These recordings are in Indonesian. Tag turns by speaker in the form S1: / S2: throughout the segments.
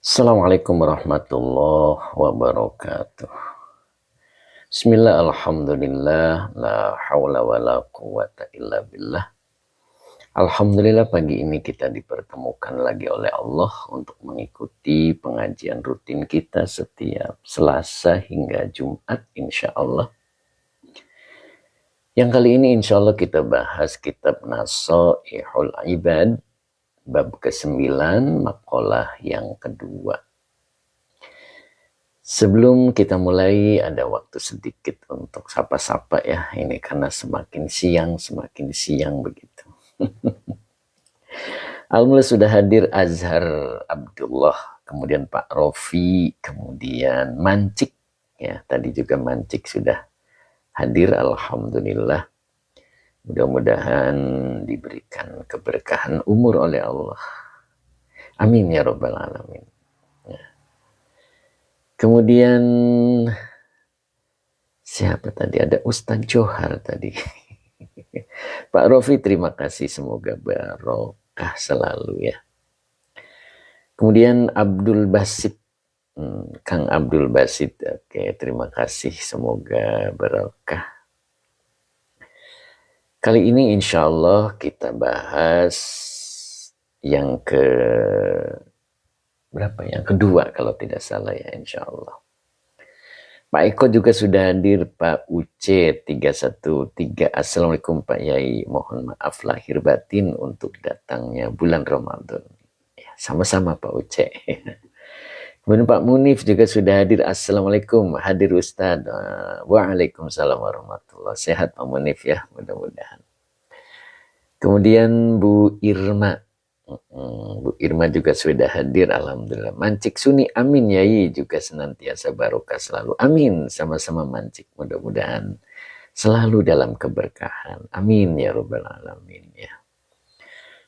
S1: Assalamualaikum warahmatullahi wabarakatuh. Bismillah, alhamdulillah, la hawla wa la quwata illa billah. Alhamdulillah pagi ini kita dipertemukan lagi oleh Allah untuk mengikuti pengajian rutin kita setiap Selasa hingga Jumat insya Allah. Yang kali ini insya Allah kita bahas kitab Nasaihul Ibad, bab ke-9, makalah yang kedua. Sebelum kita mulai, ada waktu sedikit untuk sapa-sapa ya. Ini karena semakin siang begitu. Alhamdulillah sudah hadir Azhar Abdullah, kemudian Pak Rofi, kemudian Mancik. Ya, tadi juga Mancik sudah hadir, alhamdulillah. Mudah-mudahan diberikan keberkahan umur oleh Allah. Amin ya rabbal alamin. Kemudian siapa tadi? Ada Ustadz Johar tadi. Pak Rofi, terima kasih. Semoga barokah selalu ya. Kemudian Abdul Basit. Kang Abdul Basit. Oke, terima kasih. Semoga barokah. Kali ini insya Allah kita bahas yang berapa? Yang kedua kalau tidak salah ya insya Allah. Pak Eko juga sudah hadir, Pak Uce 313. Assalamualaikum Pak Yai, mohon maaf lahir batin untuk datangnya bulan Ramadan. Ya, sama-sama Pak Uce. Kemudian Pak Munif juga sudah hadir. Assalamualaikum, hadir Ustadz. Waalaikumsalam warahmatullahi. Sehat Pak Munif ya, mudah-mudahan. Kemudian Bu Irma. Bu Irma juga sudah hadir, alhamdulillah. Mancik Suni, amin Yai, juga senantiasa barokah selalu. Amin, sama-sama Mancik, mudah-mudahan selalu dalam keberkahan. Amin ya rabbal alamin ya.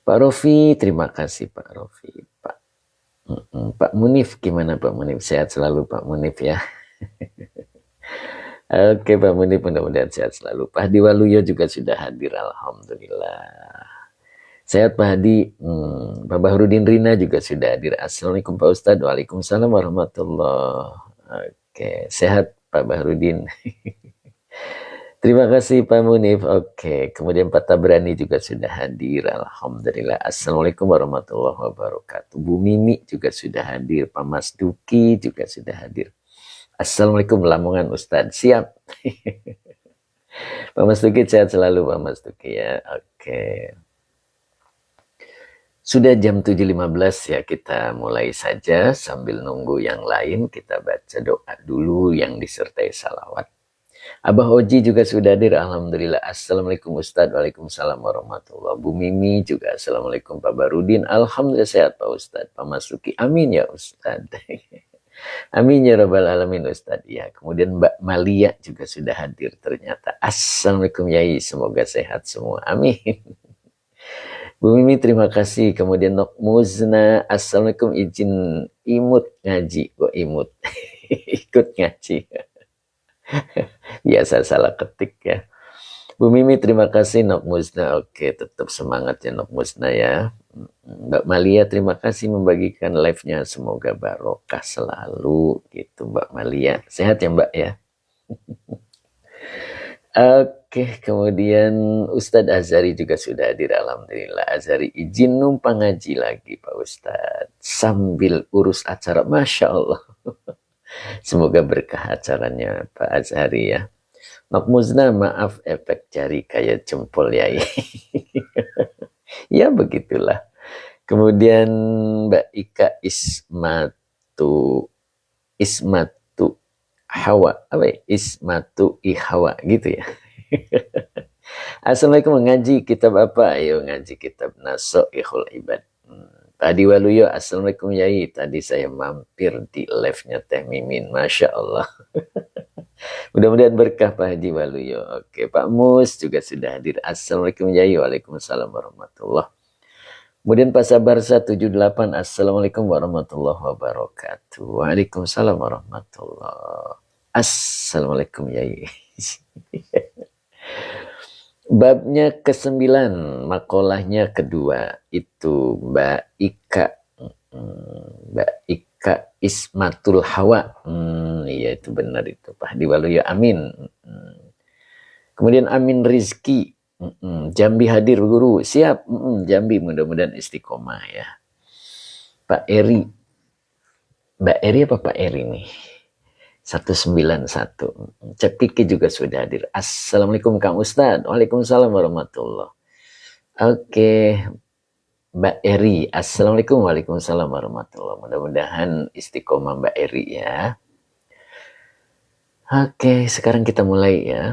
S1: Pak Rofi, terima kasih Pak Rofi. Pak Munif, gimana Pak Munif? Sehat selalu Pak Munif ya. Oke Pak Munif, mudah-mudahan sehat selalu. Pak Hadi Waluyo juga sudah hadir, alhamdulillah. Sehat Pak Hadi. Pak Bahrudin Rina juga sudah hadir. Assalamualaikum Pak Ustadz. Waalaikumsalam warahmatullahi. Oke, sehat Pak Bahrudin. Terima kasih Pak Munif. Oke, kemudian Pak Tabrani juga sudah hadir. Alhamdulillah. Assalamualaikum warahmatullahi wabarakatuh. Bu Mimi juga sudah hadir. Pak Mas Duki juga sudah hadir. Assalamualaikum Lamongan Ustadz. Siap. Pak Mas Duki sehat selalu Pak Mas Duki ya. Oke. Sudah jam 7.15 ya, kita mulai saja sambil nunggu yang lain. Kita baca doa dulu yang disertai salawat. Abah Oji juga sudah hadir, alhamdulillah. Assalamualaikum Ustadz. Waalaikumsalam warahmatullahi. Bu Mimi juga assalamualaikum Pak Barudin. Alhamdulillah sehat Pak Ustadz. Pak Masuki, amin ya Ustadz. Amin ya rabbal alamin Ustadz ya. Kemudian Mbak Malia juga sudah hadir ternyata. Assalamualaikum Yai, semoga sehat semua. Amin. Bu Mimi terima kasih. Kemudian Nok Muzna, assalamualaikum, izin imut ngaji. Kok imut? Ikut ngaji. Biasa salah ketik ya. Bu Mimi terima kasih. Nok Muzna, oke, tetap semangat ya Nok Muzna ya. Mbak Malia terima kasih membagikan live-nya. Semoga barokah selalu gitu Mbak Malia. Sehat ya Mbak ya. Oke, kemudian Ustadz Azhari juga sudah hadir, alhamdulillah. Azhari izin numpang ngaji lagi Pak Ustadz sambil urus acara, Masya Allah. Semoga berkah acaranya Pak Azhari ya. Nok Muzna, maaf efek jari kayak jempol ya. Ya begitulah. Kemudian Mbak Ika Ismatu Hawa, apa ya? Ismatu Ihawa gitu ya. Assalamualaikum, ngaji kitab apa? Ayo ngaji kitab Nasaihul Ibad. Pak Hadi Waluyo, assalamualaikum Yai. Tadi saya mampir di live-nya Teh Mimin, Masya Allah. Mudah-mudahan berkah Pak Hadi Waluyo. Oke, Pak Mus juga sudah hadir. Assalamualaikum Yai. Waalaikumsalam warahmatullahi. Kemudian Pak Sabar 178, assalamualaikum warahmatullahi wabarakatuh. Waalaikumsalam warahmatullahi. Assalamualaikum Yai. Babnya ke-9, makolahnya kedua, itu Mbak Ika Kak Ismatul Hawa. Iya itu benar itu Pak Diwaluyo, amin. Kemudian Amin Rizki. Jambi hadir guru, siap. Jambi mudah-mudahan istiqomah ya. Pak Eri. Mbak Eri apa Pak Eri nih? 191. Cep Kiki juga sudah hadir. Assalamualaikum Kang Ustadz. Waalaikumsalam warahmatullahi. Oke, Mbak Eri. Assalamualaikum. Waalaikumsalam warahmatullahi. Mudah-mudahan istiqomah Mbak Eri ya. Oke, sekarang kita mulai ya.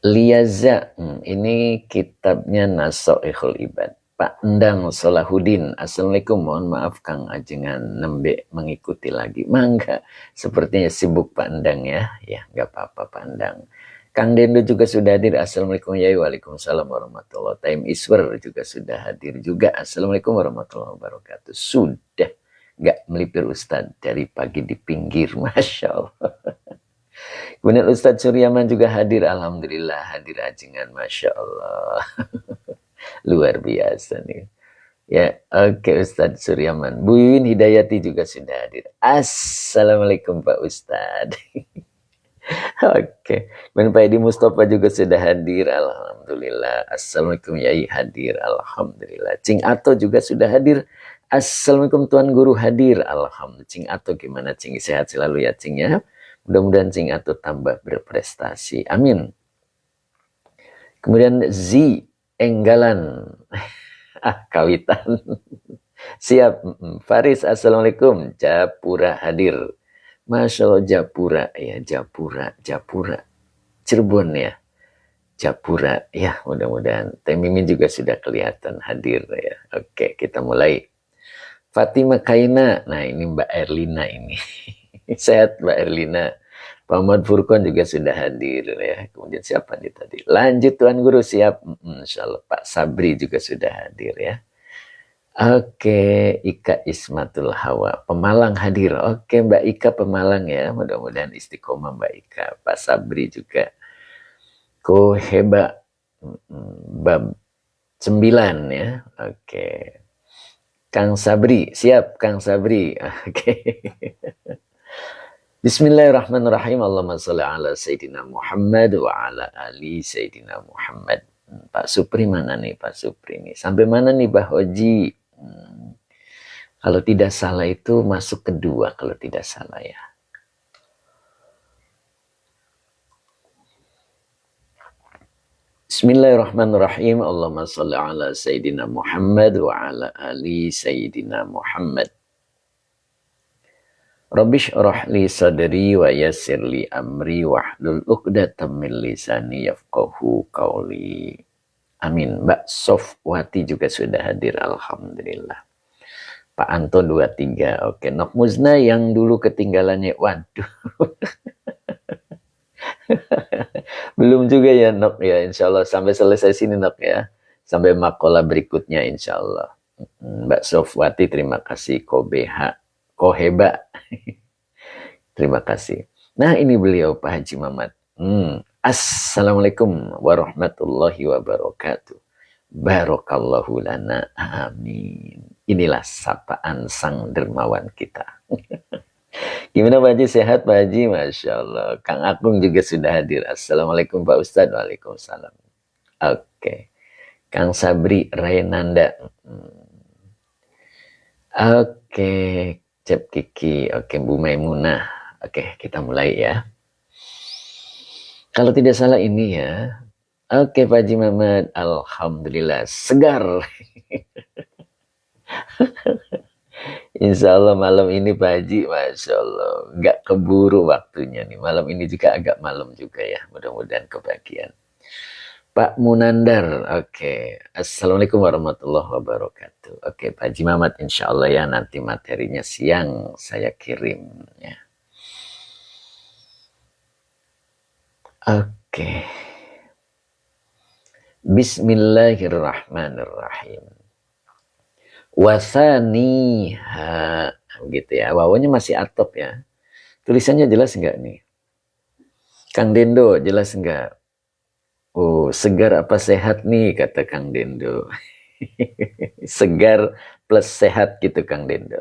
S1: Liaza, ini kitabnya Nasoihul Ibad. Pak Endang Solahuddin, Assalamualaikum, mohon maaf Kang Ajengan nembe mengikuti lagi. Mangga, sepertinya sibuk Pak Endang ya. Ya, nggak apa-apa Pak Endang. Kang Dendo juga sudah hadir, Assalamualaikum ya, waalaikumsalam warahmatullahi wabarakatuh. Time Iswer juga sudah hadir juga, Assalamualaikum warahmatullahi wabarakatuh. Sudah, nggak melipir Ustadz dari pagi di pinggir, Masya Allah. Kemudian Ustadz Suryaman juga hadir, alhamdulillah hadir ajengan, Masya Allah. Luar biasa nih. Ya, oke Ustadz Suryaman. Bu Yuyun Hidayati juga sudah hadir. Assalamualaikum Pak Ustadz. Oke. Kemudian Pak Edi Mustafa juga sudah hadir, alhamdulillah. Assalamualaikum Yai hadir, alhamdulillah. Cing Ato juga sudah hadir. Assalamualaikum Tuan Guru hadir, alhamdulillah. Cing Ato gimana Cing? Sehat selalu ya Cing ya. Mudah-mudahan Cing Ato tambah berprestasi. Amin. Kemudian Z Enggalan. Kawitan. Siap. Faris, Assalamualaikum. Japura hadir. Masya Allah, Japura. Ya, Japura. Cirebon ya. Japura. Ya, mudah-mudahan. Teh Mimin juga sudah kelihatan hadir ya. Oke, kita mulai. Fatima Kaina. Nah, ini Mbak Erlina ini. Sehat Mbak Erlina. Pak Muhammad Furqon juga sudah hadir ya. Kemudian siapa nih tadi? Lanjut Tuan Guru, siap. Insya Allah Pak Sabri juga sudah hadir ya. Oke, Ika Ismatul Hawa Pemalang hadir. Oke Mbak Ika Pemalang ya. Mudah-mudahan istiqomah Mbak Ika. Pak Sabri juga. Koheba bab 9 ya. Oke. Kang Sabri, siap Kang Sabri. Oke. Bismillahirrahmanirrahim. Allahumma sholli ala Sayyidina Muhammad wa ala ali Sayyidina Muhammad. Pak Supri mana nih Pak Supri nih? Sampai mana nih Pak Hoji? Kalau tidak salah itu masuk kedua kalau tidak salah ya. Bismillahirrahmanirrahim. Allahumma sholli ala Sayyidina Muhammad wa ala ali Sayyidina Muhammad. Rabbish rahli sadri wa yassirli amri wahlul 'uqdatam min lisani yafqahu qawli. Amin. Mbak Sofwati juga sudah hadir, alhamdulillah. Pak Anto 23. Oke, Nok Muzna yang dulu ketinggalannya. Waduh. Belum juga ya Nok ya, insya Allah sampai selesai sini Nok ya. Sampai makola berikutnya insya Allah. Mbak Sofwati terima kasih. Koheba. Terima kasih. Nah ini beliau Pak Haji Mamat. Assalamualaikum warahmatullahi wabarakatuh. Barakallahu lana. Amin. Inilah sapaan sang dermawan kita. Gimana Pak Haji, sehat Pak Haji? Masya Allah. Kang Agung juga sudah hadir. Assalamualaikum Pak Ustadz. Waalaikumsalam. Oke. Kang Sabri Rainanda. Oke. Cep Kiki. Oke Bu Maimunah. Oke kita mulai ya. Kalau tidak salah ini ya. Oke Pak Haji Mamat. Alhamdulillah. Segar. Insya Allah malam ini Pak Haji, Masya Allah, nggak keburu waktunya nih. Malam ini juga agak malam juga ya, mudah-mudahan kebahagiaan. Pak Munandar, oke. Assalamualaikum warahmatullahi wabarakatuh. Oke Pak Haji Mamat, insya Allah ya nanti materinya siang saya kirim ya. Oke. Bismillahirrahmanirrahim. Wasaniha, gitu ya. Wawanya masih atop ya. Tulisannya jelas enggak nih? Kang Dendo jelas enggak? Oh, segar apa sehat nih kata Kang Dendo. Segar plus sehat gitu Kang Dendo.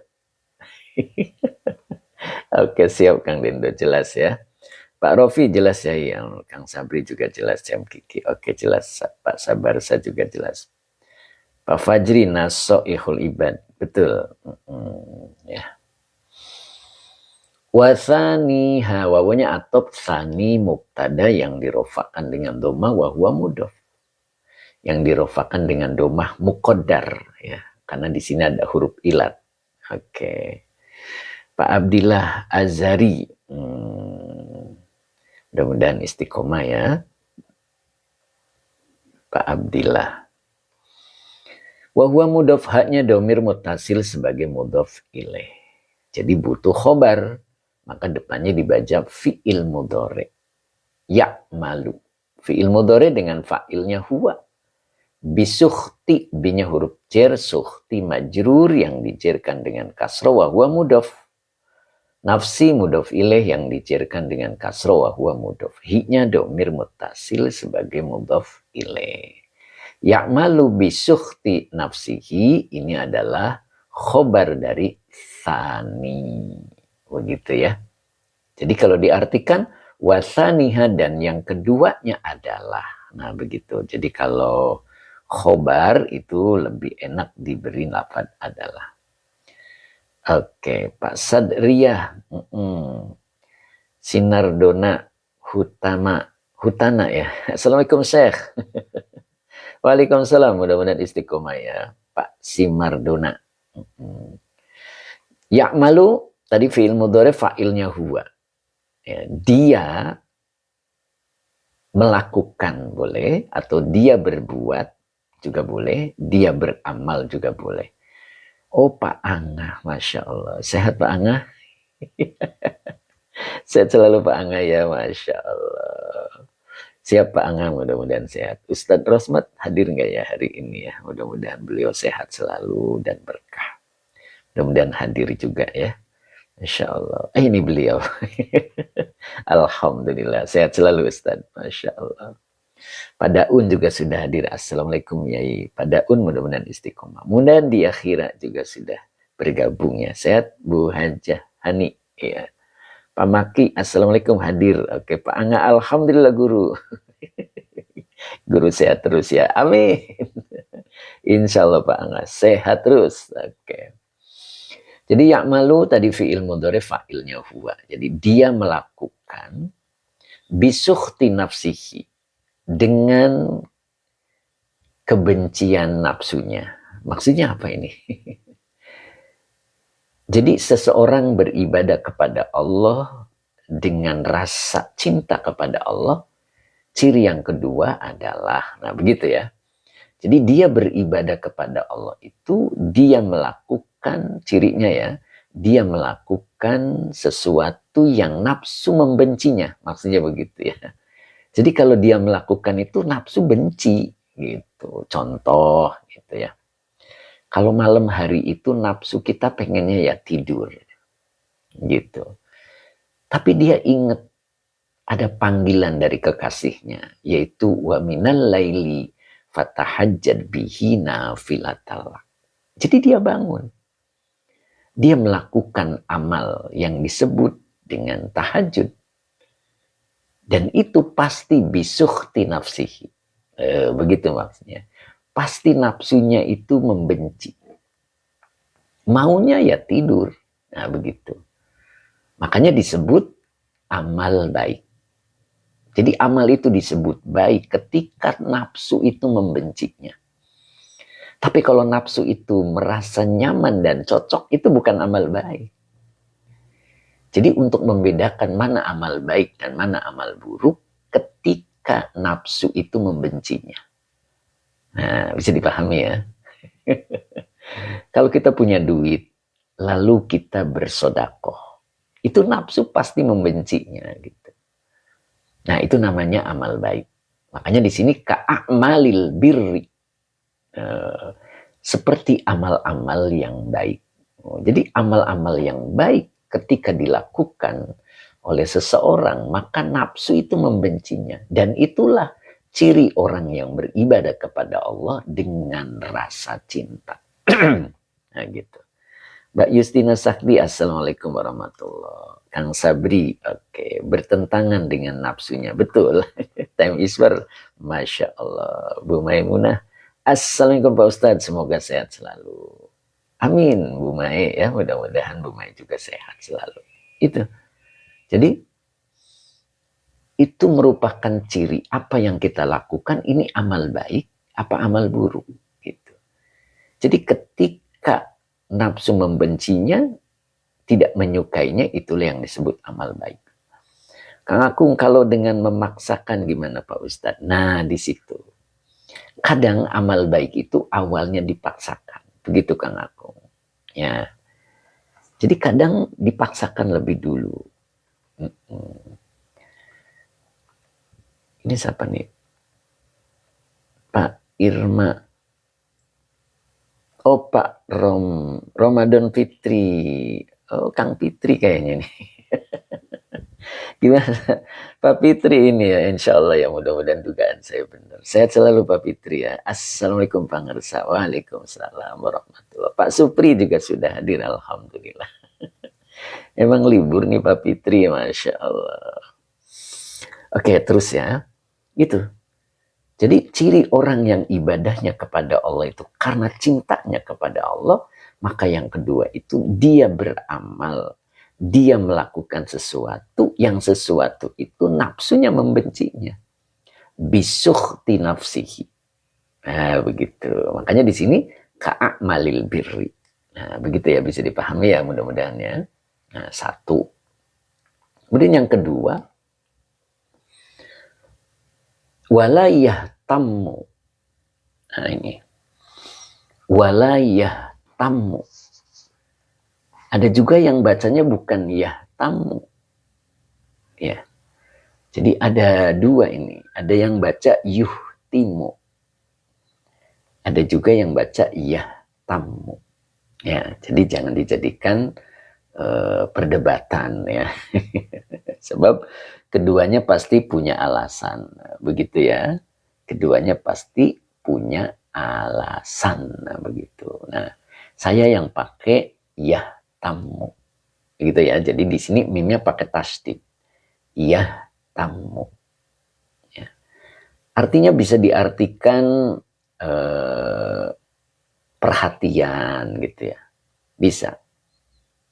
S1: Oke, siap Kang Dendo, jelas ya. Pak Rofi jelas ya, yang Kang Sabri juga jelas, Jam Kiki. Oke, jelas. Pak Sabarsa juga jelas. Pak Fajri nasoihul ibad. Betul. Ya. Wasani wawanya atop sani mubtada yang dirofakan dengan domah wahwa mudof. Yang dirofakan dengan domah muqaddar ya. Karena di sini ada huruf ilat. Oke. Pak Abdillah Azhari. Mudah-mudahan istiqomah ya. Pak Abdillah. Wahwa mudhof haknya domir mutasil sebagai mudhof ilaih. Jadi butuh khobar. Maka depannya dibaca fi'il mudhari. Ya malu. Fi'il mudhari dengan fa'ilnya huwa. Bisukhti. Binya huruf jer. Sukhti majrur yang dijerkan dengan kasro. Wahwa mudhof. Nafsi mudhof ilaih yang dijerkan dengan kasro. Wahwa mudhof. Hi-nya domir mutasil sebagai mudhof ilaih. Ya'malu bisukhti nafsihi ini adalah khobar dari sani. Begitu ya. Jadi kalau diartikan wasaniha dan yang keduanya adalah. Nah begitu. Jadi kalau khobar itu lebih enak diberi lafaz adalah. Oke, Pak Sadriyah. Sinardona Hutana ya. Assalamualaikum Syekh. Waalaikumsalam, mudah-mudahan istiqomah ya, Pak Simardona. Ya'malu, tadi fi'il mudhari fa'ilnya huwa. Ya, dia melakukan boleh, atau dia berbuat juga boleh, dia beramal juga boleh. Oh Pak Angah, Masya Allah. Sehat Pak Angah? Sehat selalu Pak Angah ya, Masya Allah. Siap Pak Angah, mudah-mudahan sehat. Ustadz Rosmat hadir nggak ya hari ini ya? Mudah-mudahan beliau sehat selalu dan berkah. Mudah-mudahan hadir juga ya. Masya Allah. Ini beliau. Alhamdulillah. Sehat selalu Ustadz. Masya Allah. Pak Daun juga sudah hadir. Assalamualaikum Yai. Pak Daun mudah-mudahan istiqomah. Mudah-mudahan di akhirat juga sudah bergabung ya. Sehat Bu Hajah Hani. Ya. Pak Maki, Assalamualaikum hadir. Oke, Pak Angga, Alhamdulillah guru. Guru sehat terus ya. Amin. Insya Allah Pak Angga, sehat terus. Oke. Jadi ya'malu tadi fi'il mudhari fa'ilnya huwa. Jadi dia melakukan bisukhti nafsihi. Dengan kebencian nafsunya. Maksudnya apa ini? Jadi seseorang beribadah kepada Allah dengan rasa cinta kepada Allah. Ciri yang kedua adalah, nah begitu ya. Jadi dia beribadah kepada Allah itu, dia melakukan, cirinya ya, dia melakukan sesuatu yang nafsu membencinya. Maksudnya begitu ya. Jadi kalau dia melakukan itu nafsu benci gitu. Contoh gitu ya. Kalau malam hari itu nafsu kita pengennya ya tidur. Gitu. Tapi dia ingat ada panggilan dari kekasihnya. Yaitu wa minal laili fatahajjad bihi nafilatal. Jadi dia bangun. Dia melakukan amal yang disebut dengan tahajud. Dan itu pasti bisukhti nafsihi. Begitu maksudnya. Pasti nafsunya itu membenci. Maunya ya tidur. Nah begitu. Makanya disebut amal baik. Jadi amal itu disebut baik ketika nafsu itu membencinya. Tapi kalau nafsu itu merasa nyaman dan cocok, itu bukan amal baik. Jadi untuk membedakan mana amal baik dan mana amal buruk ketika nafsu itu membencinya. Nah, bisa dipahami ya. Kalau kita punya duit, lalu kita bersodakoh, itu nafsu pasti membencinya gitu. Nah, itu namanya amal baik. Makanya di sini ka'amalil birri. Seperti amal-amal yang baik. Jadi amal-amal yang baik ketika dilakukan oleh seseorang, maka nafsu itu membencinya. Dan itulah ciri orang yang beribadah kepada Allah dengan rasa cinta. Nah gitu. Mbak Justina Sakti, Assalamualaikum warahmatullahi. Kang Sabri, oke, bertentangan dengan nafsunya, betul. Time is for, Masya Allah. Bu Maimunah, Assalamualaikum Pak Ustadz, semoga sehat selalu. Amin, Bu Mai ya, mudah-mudahan Bu Mai juga sehat selalu. Itu. Jadi itu merupakan ciri apa yang kita lakukan ini amal baik, apa amal buruk gitu. Jadi ketika nafsu membencinya, tidak menyukainya, itulah yang disebut amal baik. Kang Akung, kalau dengan memaksakan gimana Pak Ustadz? Nah, di situ. Kadang amal baik itu awalnya dipaksakan. Begitu Kang Akung. Ya. Jadi kadang dipaksakan lebih dulu. Ini siapa nih? Pak Irma. Oh, Pak Ramadan Fitri. Oh, Kang Fitri kayaknya nih. Gimana Pak Fitri ini ya, insya Allah ya, mudah-mudahan dugaan saya benar. Sehat selalu Pak Fitri ya. Assalamualaikum Pak Ngersa. Waalaikumsalam warahmatullahi. Pak Supri juga sudah hadir, alhamdulillah. Emang libur nih Pak Fitri, Masya Allah. Oke, terus ya. Gitu. Jadi ciri orang yang ibadahnya kepada Allah itu karena cintanya kepada Allah, maka yang kedua itu dia beramal. Dia melakukan sesuatu yang sesuatu itu nafsunya membencinya. Bisukhti nafsihi. Nah, begitu. Makanya di sini ka'amalil birri. Nah, begitu ya, bisa dipahami ya mudah-mudahan ya. Nah, satu. Kemudian yang kedua, walayah tamu. Nah, ini. Walayah tamu. Ada juga yang bacanya bukan yah tamu. Ya. Jadi ada dua ini. Ada yang baca yuh timu. Ada juga yang baca yah tamu. Ya, jadi jangan dijadikan perdebatan ya. Sebab keduanya pasti punya alasan. Begitu ya. Keduanya pasti punya alasan. Nah, begitu. Nah, saya yang pakai yah tamu. Gitu ya. Jadi di sini mimnya pakai tasdid. Yah tamu. Ya. Artinya bisa diartikan perhatian gitu ya. Bisa.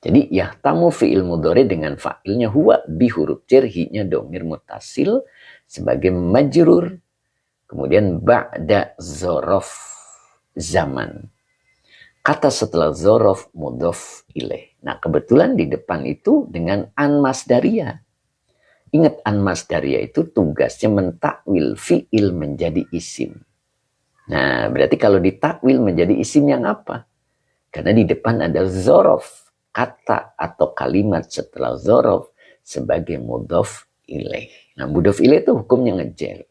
S1: Jadi yahtamu fi'il mudhari dengan fa'ilnya huwa bi huruf jarhinya domir mutasil sebagai majrur. Kemudian ba'da zorof zaman. Kata setelah zorof mudhof ilaih. Nah, kebetulan di depan itu dengan an masdariyah. Ingat an masdariyah itu tugasnya mentakwil fi'il menjadi isim. Nah, berarti kalau ditakwil menjadi isim yang apa? Karena di depan ada zorof. Kata atau kalimat setelah zorof sebagai mudhof ilaih. Nah, mudhof ilaih itu hukumnya ngejer.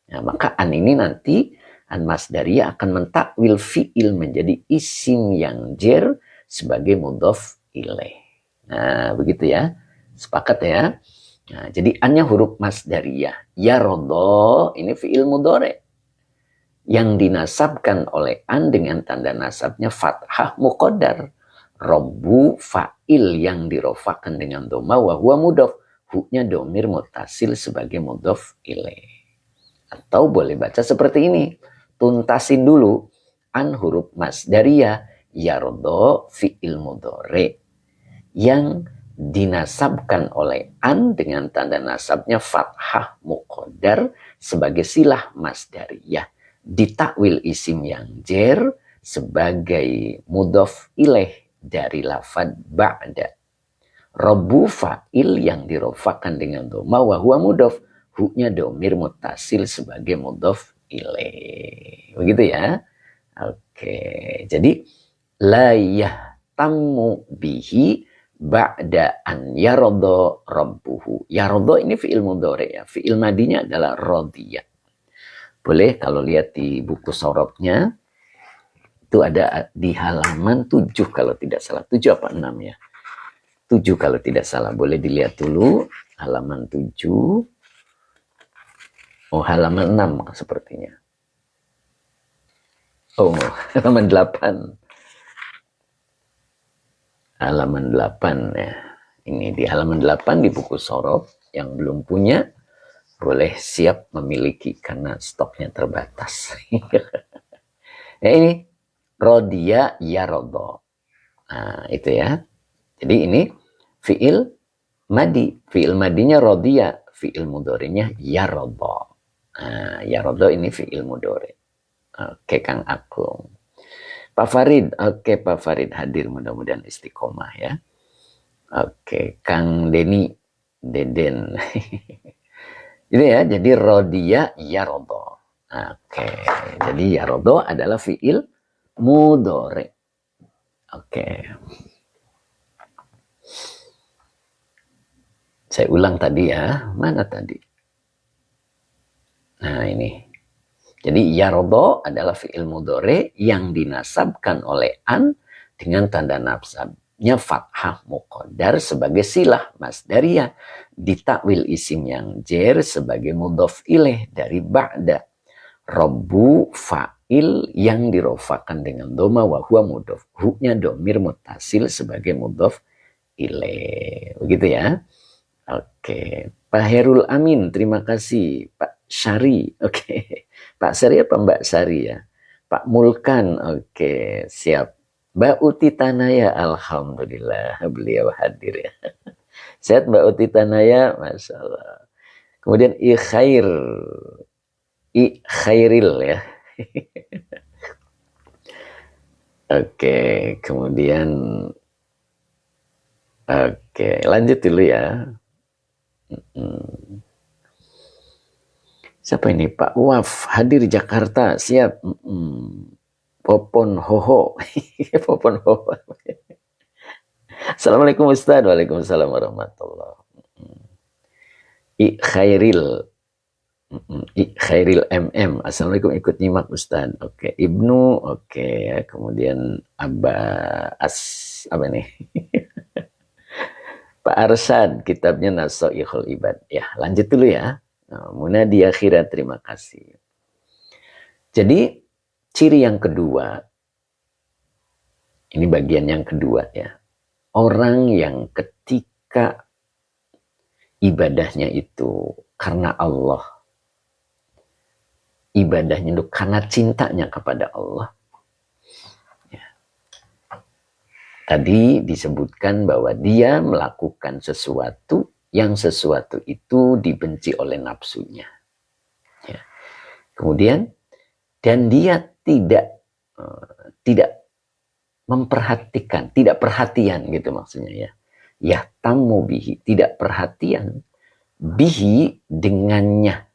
S1: Nah, maka an ini nanti an masdariyah akan mentakwil fi'il menjadi isim yang jer sebagai mudhof ilaih. Nah, begitu ya. Sepakat ya. Nah, jadi annya huruf masdariyah. Ya rodo ini fi'il mudhari yang dinasabkan oleh an dengan tanda nasabnya fathah muqaddar. Robbu fa'il yang dirofakan dengan doma wa huwa mudhof. Hu-nya domir mutasil sebagai mudhof ilaih. Atau boleh baca seperti ini. Tuntasin dulu an huruf masdariyah yardo fi'il mudhari yang dinasabkan oleh an dengan tanda nasabnya fathah muqaddar sebagai silah masdariyah. Ditakwil isim yang jer sebagai mudhof ilaih dari lafad ba'da. Robbu fa'il yang dirofakan dengan doma wa huwa mudhof. Hu-nya domir mutasil sebagai mudhof ilaih. Begitu ya. Oke. Jadi la yahtammu bihi ba'da an yarodo rabbuhu. Yarodo ini fi'il mudhari ya. Fi'il madinya adalah rodiyah. Boleh kalau lihat di buku sorobnya. Itu ada di halaman 7 kalau tidak salah. 7 apa 6 ya? 7 kalau tidak salah. Boleh dilihat dulu. Halaman 7. Oh, halaman 6 sepertinya. Oh, halaman 8. halaman 8 ya. Ini di halaman 8 di buku Shoroh. Yang belum punya boleh siap memiliki karena stoknya terbatas. Ya ini rodiya yarodo. Nah, itu ya. Jadi ini fiil madi. Fiil madinya rodiya. Fiil mudorinya yarodo. Nah, yarodo ini fiil mudori. Oke, Kang Agung. Pak Farid. Oke, Pak Farid hadir. Mudah-mudahan istiqomah ya. Oke, Kang Deni. Deden. Ini ya, jadi rodiya yarodo. Oke, jadi yarodo adalah fiil mudhari. Oke. Saya ulang tadi ya. Mana tadi? Nah, ini. Jadi yarodo adalah fiil mudhari yang dinasabkan oleh an dengan tanda nasabnya fathah muqaddar sebagai silah masdariyah, ditakwil isim yang jer sebagai mudhof ilaih dari ba'da, robbu fa'il yang dirofakan dengan doma wa huwa mudhof, hu-nya domir mutasil sebagai mudhof ilaih. Begitu ya. Oke, Pak Herul Amin, terima kasih. Pak Syari, oke. Pak Syari apa Mbak Syari ya? Pak Mulkan, oke, siap. Mbak Uti Tanaya, alhamdulillah beliau hadir ya. Sehat Mbak Uti Tanaya, Masya Allah. Kemudian Khairil ya. Oke, kemudian oke, lanjut dulu ya. Siapa ini? Pak Waf hadir Jakarta, siap. Popon Hoho. Popon Hoho. Assalamualaikum Ustaz. Waalaikumsalam warahmatullahi wabarakatuh. Khairil MM. Assalamualaikum, ikut nyimak Ustaz. Oke, Ibnu, oke ya. Kemudian Abbas, apa nih? Pak Arsad, kitabnya Nasoihul Ibad. Ya, lanjut dulu ya. Munadi akhirat, terima kasih. Jadi, ciri yang kedua, ini bagian yang kedua ya. Orang yang ketika ibadahnya itu karena Allah, ibadahnya itu karena cintanya kepada Allah. Ya. Tadi disebutkan bahwa dia melakukan sesuatu yang sesuatu itu dibenci oleh nafsunya. Ya. Kemudian, dan dia tidak memperhatikan, tidak perhatian gitu maksudnya ya. Yahtammu bihi, tidak perhatian bihi dengannya.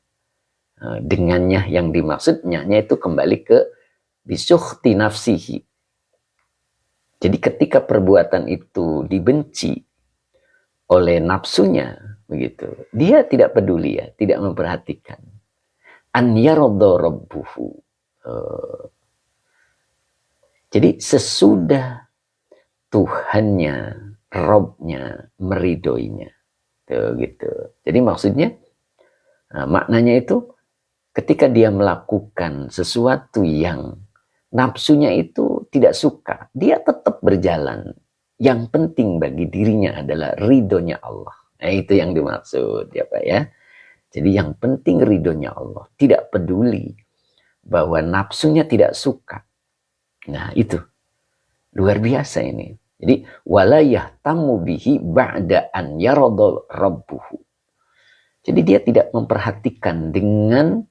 S1: Dengannya yang dimaksudnya itu kembali ke bisukhti nafsihi. Jadi ketika perbuatan itu dibenci oleh nafsunya begitu, dia tidak peduli ya, tidak memperhatikan. An yaradha rabbuhu. Jadi sesudah Tuhannya, Robnya meridoinya, gitu. Jadi maksudnya maknanya itu ketika dia melakukan sesuatu yang nafsunya itu tidak suka, dia tetap berjalan. Yang penting bagi dirinya adalah ridhonya Allah. Nah, itu yang dimaksud ya Pak ya. Jadi yang penting ridhonya Allah, tidak peduli bahwa nafsunya tidak suka. Nah itu luar biasa ini. Jadi wala yahtammu bihi ba'da an yaradha rabbuhu. Jadi dia tidak memperhatikan dengan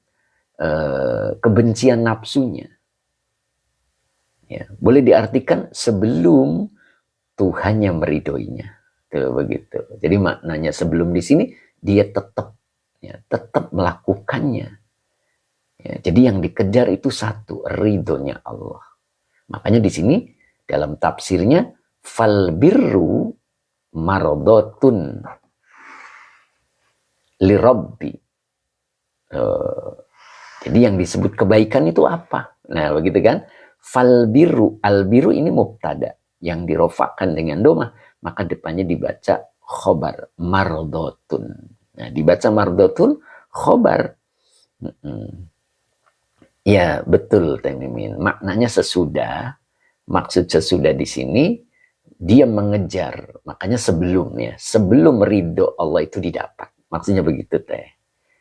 S1: kebencian nafsunya. Ya, boleh diartikan sebelum Tuhannya meridhoinya. Tuh, begitu. Jadi maknanya sebelum di sini dia tetap melakukannya. Ya, jadi yang dikejar itu satu, ridhonya Allah. Makanya di sini dalam tafsirnya fal birru maradotun li rabbi. Jadi yang disebut kebaikan itu apa? Nah, begitu kan? Fal birru, al birru ini mubtada yang dirofakkan dengan doma, maka depannya dibaca khobar maradotun. Nah, dibaca maradotun khobar. Ya, betul Teh Mimin. Maknanya sesudah, maksud sesudah di sini dia mengejar, makanya sebelum ridho Allah itu didapat. Maksudnya begitu teh.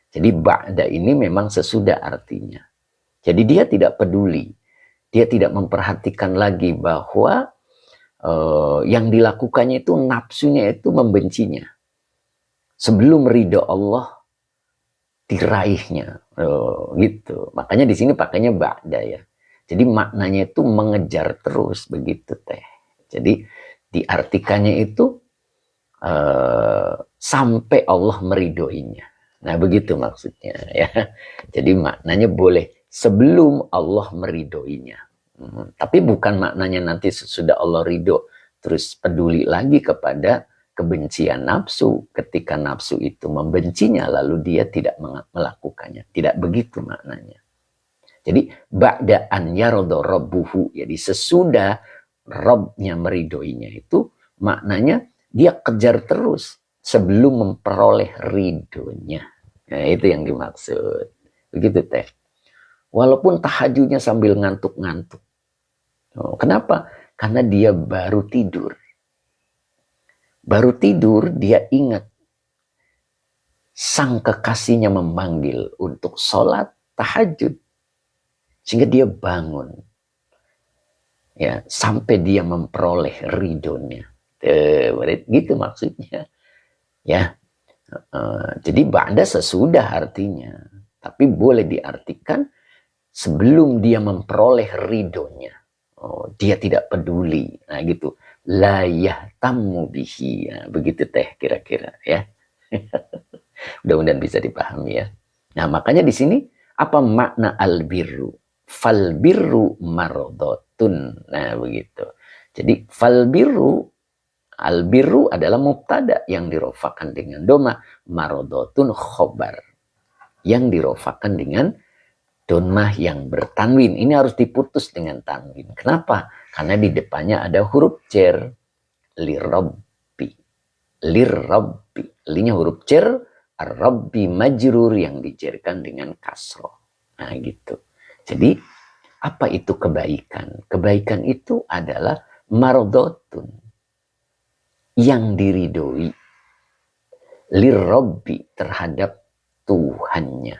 S1: Jadi ba'da ini memang sesudah artinya. Jadi dia tidak peduli. Dia tidak memperhatikan lagi bahwa yang dilakukannya itu nafsunya itu membencinya. Sebelum ridho Allah diraihnya. Gitu. Makanya di sini pakainya ba'da ya. Jadi maknanya itu mengejar terus begitu teh. Jadi diartikannya itu sampai Allah meridoinya. Nah begitu maksudnya ya. Jadi maknanya boleh sebelum Allah meridoinya. Tapi bukan maknanya nanti sesudah Allah ridho terus peduli lagi kepada kebencian nafsu. Ketika nafsu itu membencinya lalu dia tidak melakukannya. Tidak begitu maknanya. Jadi ba'da an yaradha rabbuhu, jadi sesudah Rabbnya meridoinya itu maknanya dia kejar terus sebelum memperoleh ridhonya. Nah itu yang dimaksud. Begitu teh. Walaupun tahajudnya sambil ngantuk-ngantuk. Kenapa? Karena dia baru tidur. Baru tidur dia ingat sang kekasihnya memanggil untuk sholat tahajud. Sehingga dia bangun. Ya, sampai dia memperoleh ridhonya. Gitu maksudnya. Ya. Jadi ba'da sesudah artinya. Tapi boleh diartikan sebelum dia memperoleh ridhonya. Dia tidak peduli. Nah gitu. La yahtammu bihi. Nah, begitu teh kira-kira ya. Mudah-mudahan bisa dipahami ya. Nah makanya di sini apa makna albirru? Falbirru marodotun. Nah begitu. Jadi falbirru, albirru adalah mubtada yang dirofakan dengan doma, marodotun khobar yang dirofakan dengan domah yang bertanwin. Ini harus diputus dengan tanwin. Kenapa? Karena di depannya ada huruf cer, lirabbi, lirabbi. Linya huruf cer, ar-rabbi majrur yang dijerkan dengan kasroh. Nah gitu. Jadi apa itu kebaikan? Kebaikan itu adalah mardotun yang diridhoi lirabbi terhadap Tuhannya.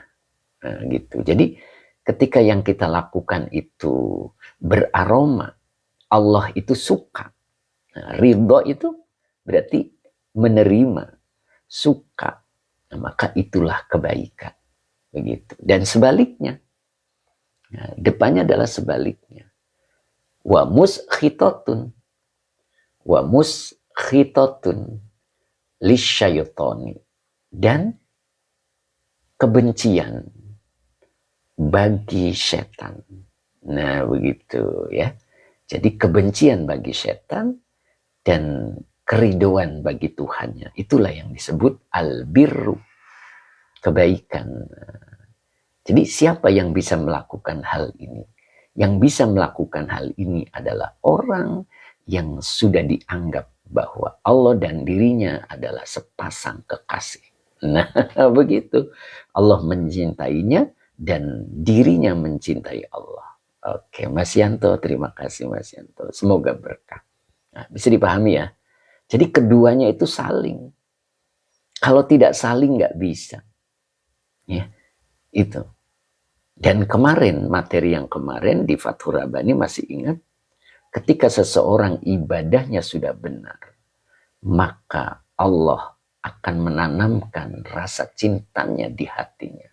S1: Nah, gitu. Jadi ketika yang kita lakukan itu beraroma Allah itu suka. Nah, ridho itu berarti menerima, suka. Nah, maka itulah kebaikan. Begitu. Dan sebaliknya. Nah, depannya adalah sebaliknya. Wa muskhitatun. Wa muskhitatun lisyaitani. Dan kebencian bagi setan. Nah, begitu ya. Jadi kebencian bagi setan dan keriduan bagi Tuhannya. Itulah yang disebut albirru. Kebaikan. Jadi siapa yang bisa melakukan hal ini? Yang bisa melakukan hal ini adalah orang yang sudah dianggap bahwa Allah dan dirinya adalah sepasang kekasih. Nah, begitu. Allah mencintainya dan dirinya mencintai Allah. Oke, Mas Yanto, terima kasih Mas Yanto. Semoga berkah. Nah, bisa dipahami ya. Jadi keduanya itu saling. Kalau tidak saling nggak bisa. Ya, itu. Dan kemarin, materi yang kemarin di Fathur Rabbani masih ingat, ketika seseorang ibadahnya sudah benar, maka Allah akan menanamkan rasa cintanya di hatinya.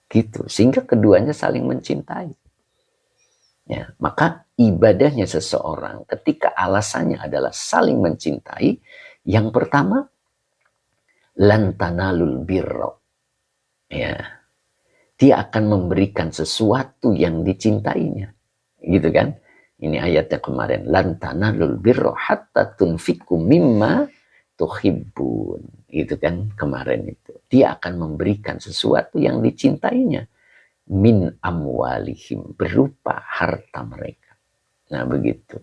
S1: Gitu, sehingga keduanya saling mencintai. Ya, maka ibadahnya seseorang ketika alasannya adalah saling mencintai, yang pertama, lan tanalul birra. Ya. Dia akan memberikan sesuatu yang dicintainya. Gitu kan? Ini ayatnya kemarin. Lan tanalul birra hatta tunfiqu mimma tuhibbun. Gitu kan kemarin itu. Dia akan memberikan sesuatu yang dicintainya. Min amwalihim. Berupa harta mereka. Nah begitu.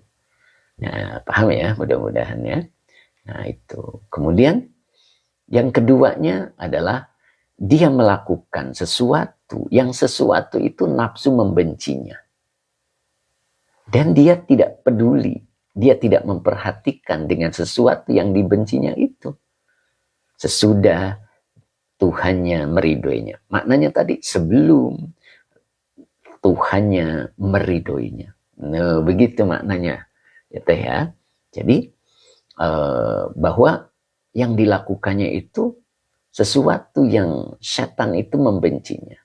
S1: Nah paham ya mudah-mudahan ya. Nah itu. Kemudian yang keduanya adalah dia melakukan sesuatu yang sesuatu itu nafsu membencinya. Dan dia tidak peduli dia tidak memperhatikan dengan sesuatu yang dibencinya itu. Sesudah Tuhannya meridhoinya. Maknanya tadi sebelum Tuhannya meridhoinya. Nah, begitu maknanya. Ya, teh ya. Jadi bahwa yang dilakukannya itu sesuatu yang setan itu membencinya.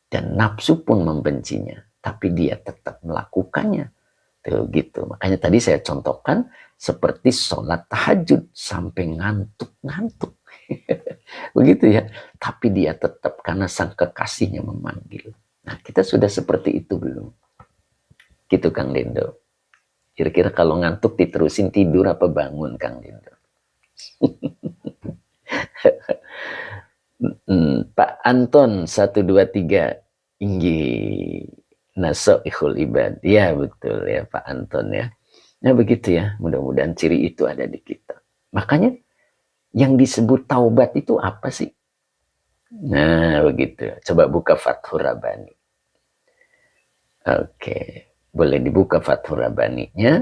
S1: Dan nafsu pun membencinya. Tapi dia tetap melakukannya. Tuh, gitu. Makanya tadi saya contohkan seperti sholat tahajud sampai ngantuk-ngantuk. Begitu ya. Tapi dia tetap karena sang kekasihnya memanggil. Nah, kita sudah seperti itu belum? Gitu Kang Dindo. Kira-kira kalau ngantuk diterusin tidur apa bangun Kang Dindo? Pak Anton 123 Inggi Naso Ikhul Ibad. Ya betul ya Pak Anton ya. Nah begitu ya, mudah-mudahan ciri itu ada di kita. Makanya yang disebut taubat itu apa sih? Nah begitu. Coba buka Fathur Rabbani. Oke, boleh dibuka Fathur Rabbaninya.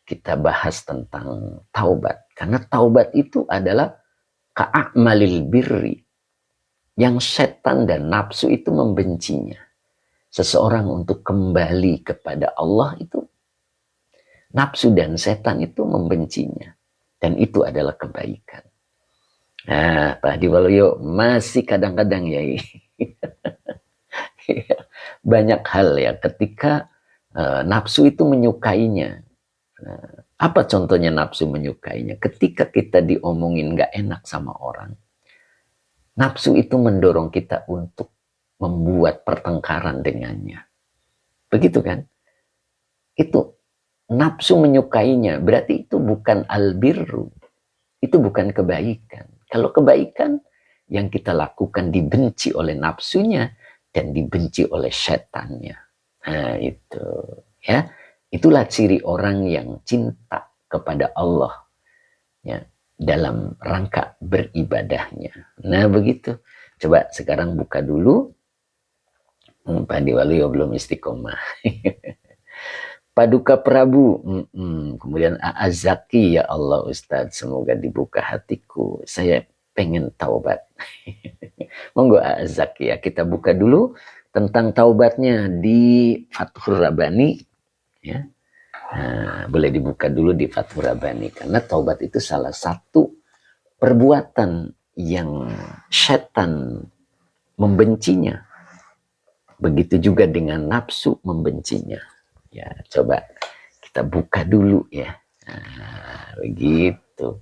S1: Kita bahas tentang taubat. Karena taubat itu adalah ka'amalil birri. Yang setan dan nafsu itu membencinya. Seseorang untuk kembali kepada Allah itu, nafsu dan setan itu membencinya. Dan itu adalah kebaikan. Nah, Pak Hadi Waluyo masih kadang-kadang ya. Banyak hal ya ketika nafsu itu menyukainya. Nah, apa contohnya nafsu menyukainya? Ketika kita diomongin gak enak sama orang, nafsu itu mendorong kita untuk membuat pertengkaran dengannya. Begitu kan? Itu nafsu menyukainya, berarti itu bukan albirru. Itu bukan kebaikan. Kalau kebaikan yang kita lakukan dibenci oleh nafsunya dan dibenci oleh setannya. Nah itu ya. Itulah ciri orang yang cinta kepada Allah ya, dalam rangka beribadahnya. Nah begitu. Coba sekarang buka dulu. Pak Hadi Waluyo belum istiqomah. Paduka Prabu. Kemudian Azaki, ya Allah Ustadz, semoga dibuka hatiku. Saya pengen taubat. Monggo Azaki ya, kita buka dulu tentang taubatnya di Fathur Rabbani. Ya. Nah, boleh dibuka dulu di Fathur Rabbani. Karena taubat itu salah satu perbuatan yang setan membencinya. Begitu juga dengan nafsu membencinya. Ya, coba kita buka dulu ya. Nah, begitu.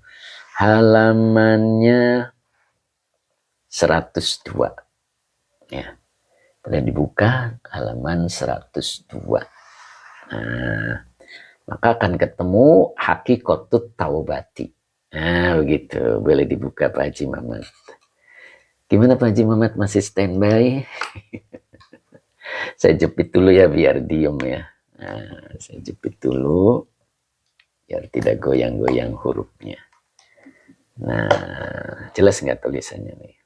S1: Halamannya 102. Ya. Boleh dibuka halaman 102. Nah, maka akan ketemu hakikatut taubati. Nah, begitu. Boleh dibuka Pak Haji Mamat. Gimana Pak Haji Mamat, masih standby? Saya jepit dulu ya biar diem ya. Nah, saya jepit dulu biar tidak goyang-goyang hurufnya. Nah, jelas nggak tulisannya nih?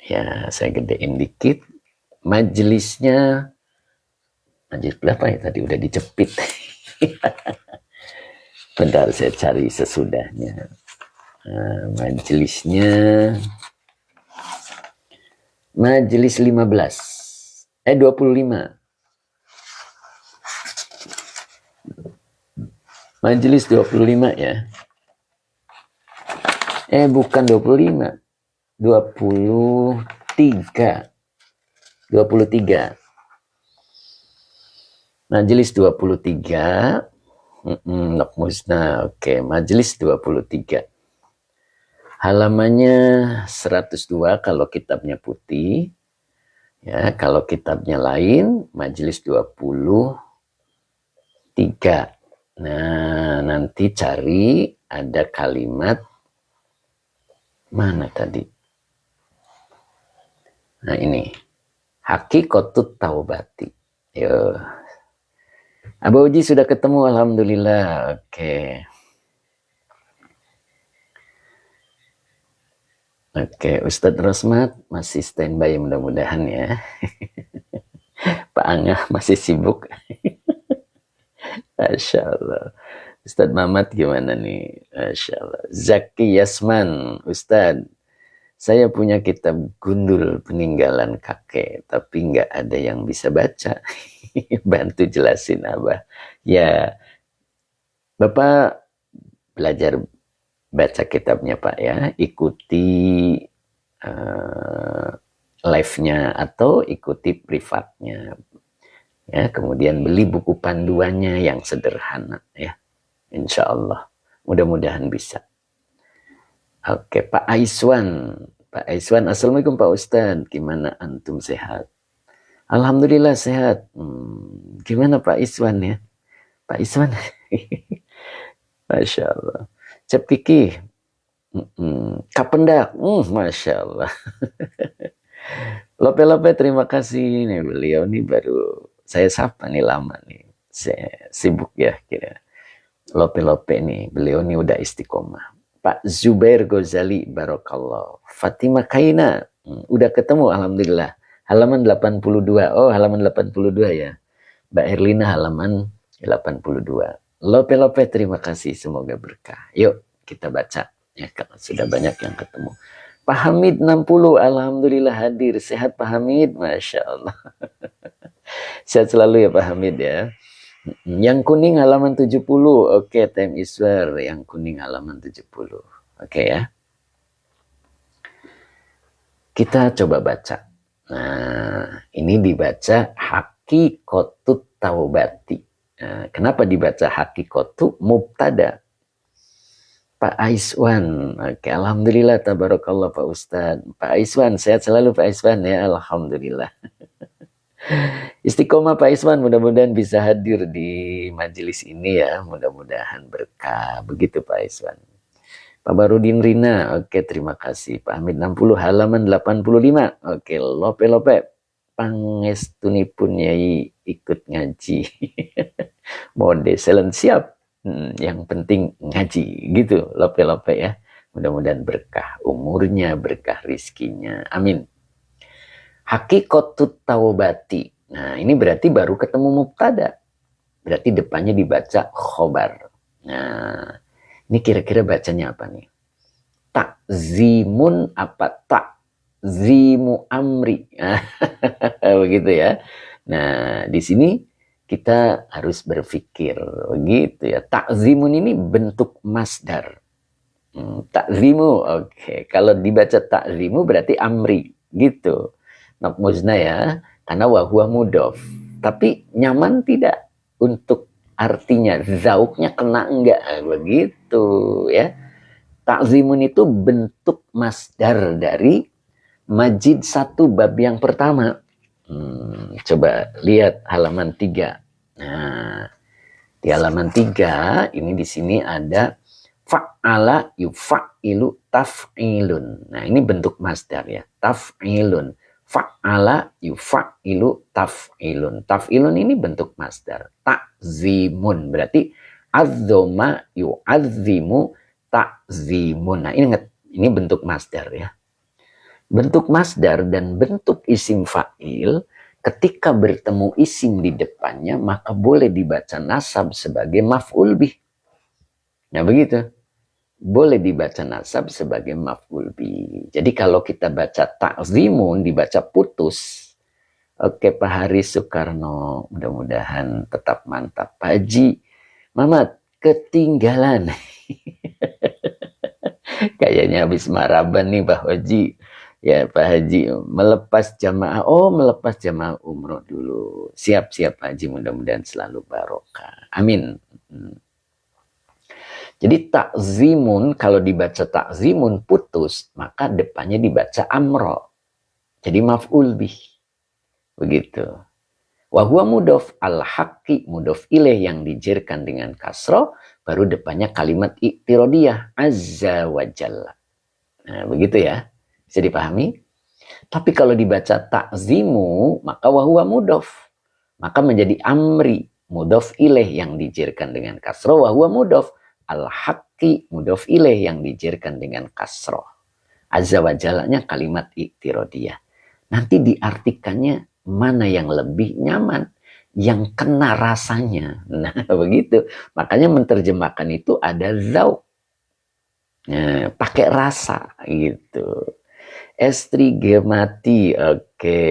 S1: Ya, saya gedein dikit. Majelisnya, majelis berapa ya tadi udah dijepit. Bentar saya cari sesudahnya. Nah, majelisnya majelis 15. 25. Majelis 25 ya. Bukan 25. 23. 23. Majelis 23. Musnah. Oke, majelis 23. Halamannya 102 kalau kitabnya putih. Ya, kalau kitabnya lain, majelis 23. Nah, nanti cari ada kalimat mana tadi? Nah, ini. Hakikatut taubati. Yo. Abu Uji sudah ketemu, alhamdulillah. Oke. Oke, Ustadz Rosmat masih standby mudah-mudahan ya. Pak Angah masih sibuk. Masya Allah. Ustadz Mamat gimana nih? Masya Allah. Zaki Yasman, Ustadz. Saya punya kitab gundul peninggalan kakek, tapi nggak ada yang bisa baca. Bantu jelasin Abah. Ya, Bapak belajar baca kitabnya Pak ya. Ikuti live-nya atau ikuti privatnya. Ya, kemudian beli buku panduannya yang sederhana ya. Insya Allah. Mudah-mudahan bisa. Oke, Pak Aiswan. Pak Aiswan, Assalamualaikum Pak Ustadz. Gimana antum sehat? Alhamdulillah sehat. Gimana Pak Aiswan ya? Pak Aiswan. Masya Allah. Cep Kiki. Kapendak. Masya Allah. Lope-lope terima kasih. Nih, beliau nih baru saya sapa nih lama nih. Saya sibuk ya kira. Lope-lope nih. Beliau nih udah istiqomah. Pak Zubair Ghazali Barokallah. Fatimah Kaina. Udah ketemu Alhamdulillah. Halaman 82. Oh halaman 82 ya. Mbak Herlina halaman 82. Lope-lope terima kasih. Semoga berkah. Yuk kita baca. Ya kalau sudah banyak yang ketemu. Pak Hamid 60. Alhamdulillah hadir. Sehat Pak Hamid. Masya Allah. Sehat selalu ya Pak Hamid ya. Yang kuning halaman 70. Oke, Tem Iswar. Yang kuning halaman 70. Oke ya. Kita coba baca. Nah, ini dibaca Hakikotut Taubati. Nah, kenapa dibaca Hakikotut Mubtada? Pak Aiswan. Oke, Alhamdulillah. Tabarakallah Pak Ustadz. Pak Aiswan, sehat selalu Pak Aiswan ya. Alhamdulillah. Istiqomah Pak Iswan, mudah-mudahan bisa hadir di majelis ini ya, mudah-mudahan berkah. Begitu Pak Iswan. Pak Barudin Rina, oke terima kasih. Pak Hamid 60 halaman 85. Oke, lope-lope. Pangestunipun nyai ikut ngaji. Mode selen siap. Yang penting ngaji gitu, lope-lope ya. Mudah-mudahan berkah umurnya, berkah rizkinya. Amin. Hakikotut taubati. Nah, ini berarti baru ketemu mubtada. Berarti depannya dibaca khobar. Nah, ini kira-kira bacanya apa nih? Takzimun apa takzimu amri. Begitu ya. Nah, di sini kita harus berpikir begitu ya. Takzimun ini bentuk masdar. Takzimu, oke. Kalau dibaca takzimu berarti amri, gitu. Muzna ya, karena wahuwa mudof. Tapi nyaman tidak untuk artinya, zauknya kena enggak, begitu ya. Takzimun itu bentuk masdar dari Majid 1 bab yang pertama. Coba lihat halaman 3. Nah, di halaman 3 ini di sini ada fa'ala yufa'ilu taf'ilun. Nah, ini bentuk masdar ya, taf'ilun. Fa'ala yufa'ilu taf'ilun. Taf'ilun ini bentuk masdar. Ta'zimun berarti azzoma yu'azzimu ta'zimun. Nah, ini bentuk masdar ya. Bentuk masdar dan bentuk isim fa'il ketika bertemu isim di depannya maka boleh dibaca nasab sebagai maf'ul bih. Nah, begitu. Boleh dibaca nasab sebagai maf'ul bih. Jadi kalau kita baca ta'zimun dibaca putus. Oke Pak Haris Soekarno, mudah-mudahan tetap mantap. Pak Haji Mamat ketinggalan. Kayaknya habis maraban nih Pak Haji. Ya Pak Haji melepas jamaah. Oh, melepas jamaah umroh dulu. Siap-siap Pak Haji, mudah-mudahan selalu barokah. Amin. Jadi takzimun, kalau dibaca takzimun putus, maka depannya dibaca amro. Jadi maf'ul bih. Begitu. Wahuwa mudof al-haqqi mudof ilaih yang dijerkan dengan kasro, baru depannya kalimat iktirodiyah azza wa jalla. Nah, begitu ya. Bisa dipahami? Tapi kalau dibaca takzimu, maka wahuwa mudof. Maka menjadi amri mudof ilaih yang dijerkan dengan kasro, wahuwa mudof. Al-haqqi mudhof ilaih yang dijerkan dengan kasroh. Azza wa jalanya kalimat iktirodiyah. Nanti diartikannya mana yang lebih nyaman. yang kena rasanya. Nah, begitu. Makanya menerjemahkan itu ada zauq. Nah, pakai rasa gitu. Estri Gemati, oke.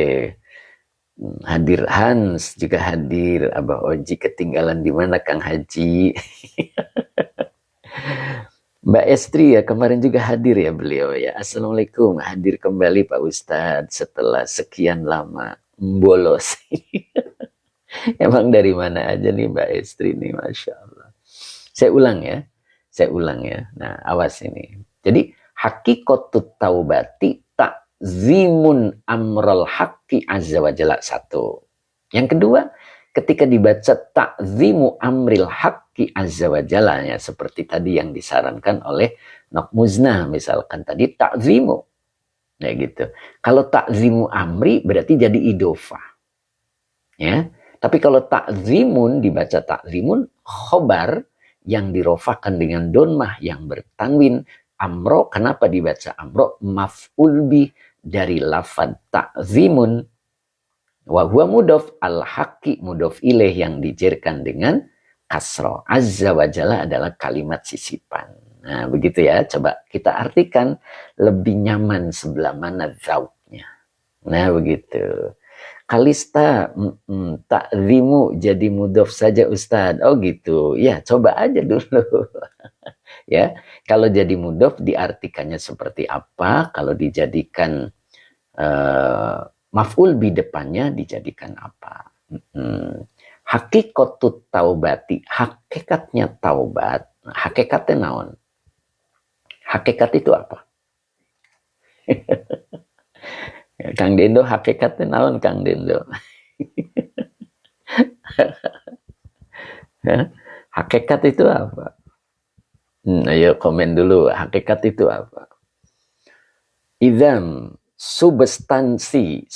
S1: Hadir Hans juga hadir. Abah Oji ketinggalan di mana Kang Haji? Mbak Estri ya kemarin juga hadir ya beliau ya. Assalamualaikum, hadir kembali Pak Ustadz setelah sekian lama bolos. Emang dari mana aja nih Mbak Estri nih, Masya Allah. Saya ulang ya. Nah awas ini. Jadi hakikatut taubati takzimun amral haqqi azza wa jalla, satu. Yang kedua, ketika dibaca takzimu amril haqqi azza wa jalla, ya, seperti tadi yang disarankan oleh Nok Muznah, misalkan tadi takzimu. Ya gitu. Kalau takzimu amri berarti jadi idofah. Ya. Tapi kalau takzimun dibaca takzimun khobar yang dirofakan dengan donmah yang bertanwin amro. Kenapa dibaca amro? Maf'ul bi dari lafad takzimun. Wa huwa mudhof, al haqqi mudhof ilaih yang dijerkan dengan kasro. Azza wa jalla adalah kalimat sisipan. Nah begitu ya. Coba kita artikan lebih nyaman sebelah mana zauknya. Nah begitu. Kalista, takzimu jadi mudhof saja Ustadz. Oh gitu. Ya, coba aja dulu. Ya, kalau jadi mudhof diartikannya seperti apa? Kalau dijadikan maf'ul bi depannya dijadikan apa? Hakikatut taubati, hakikatnya taubat. Hakikatnya naon? Hakikat itu apa? Kang Dendo, hakikatnya naon Kang Dendo? Hakikat itu apa? Ayo komen dulu, hakikat itu apa? Idzam, substansi,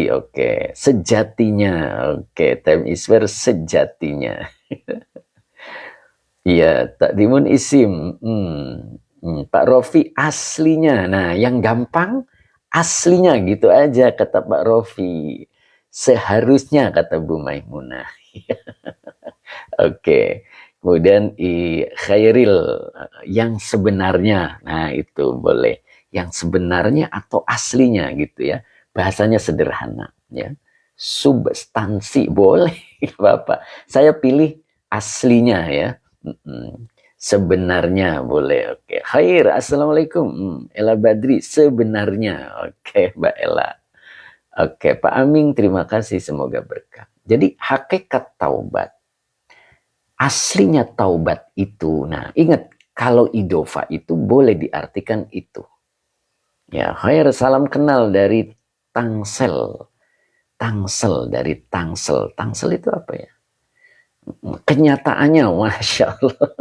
S1: oke. Sejatinya, oke. Time is where sejatinya. Iya, takdimun isim. Pak Rofi, aslinya. Nah, yang gampang aslinya gitu aja kata Pak Rofi. Seharusnya kata Bu Maimunah. Oke. Kemudian khairil, yang sebenarnya. Nah, itu boleh. Yang sebenarnya atau aslinya gitu ya. Bahasanya sederhana ya. Substansi boleh Bapak. Saya pilih aslinya ya. Sebenarnya boleh. Oke. Khair. Assalamualaikum. Ella Badri. Sebenarnya. Oke, Mbak Ella. Oke, Pak Aming, terima kasih. Semoga berkah. Jadi hakikat taubat. Aslinya taubat itu. Nah, ingat. Kalau idofa itu boleh diartikan itu. Ya, khair. Salam kenal dari Tangsel. Tangsel dari Tangsel. Tangsel itu apa ya? Kenyataannya, Masya Allah.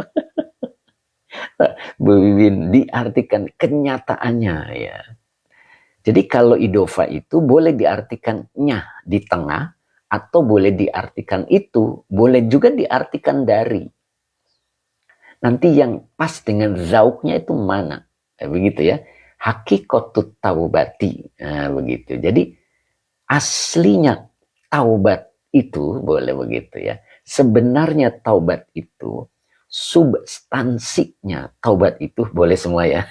S1: Bu Wibin, diartikan kenyataannya ya. Jadi kalau idofa itu boleh diartikan nya di tengah, atau boleh diartikan itu, boleh juga diartikan dari. Nanti yang pas dengan zauknya itu mana? Begitu ya. Hakikatut taubati. Nah, begitu. Jadi aslinya taubat itu boleh begitu ya. Sebenarnya taubat itu, substansinya taubat itu boleh semua ya.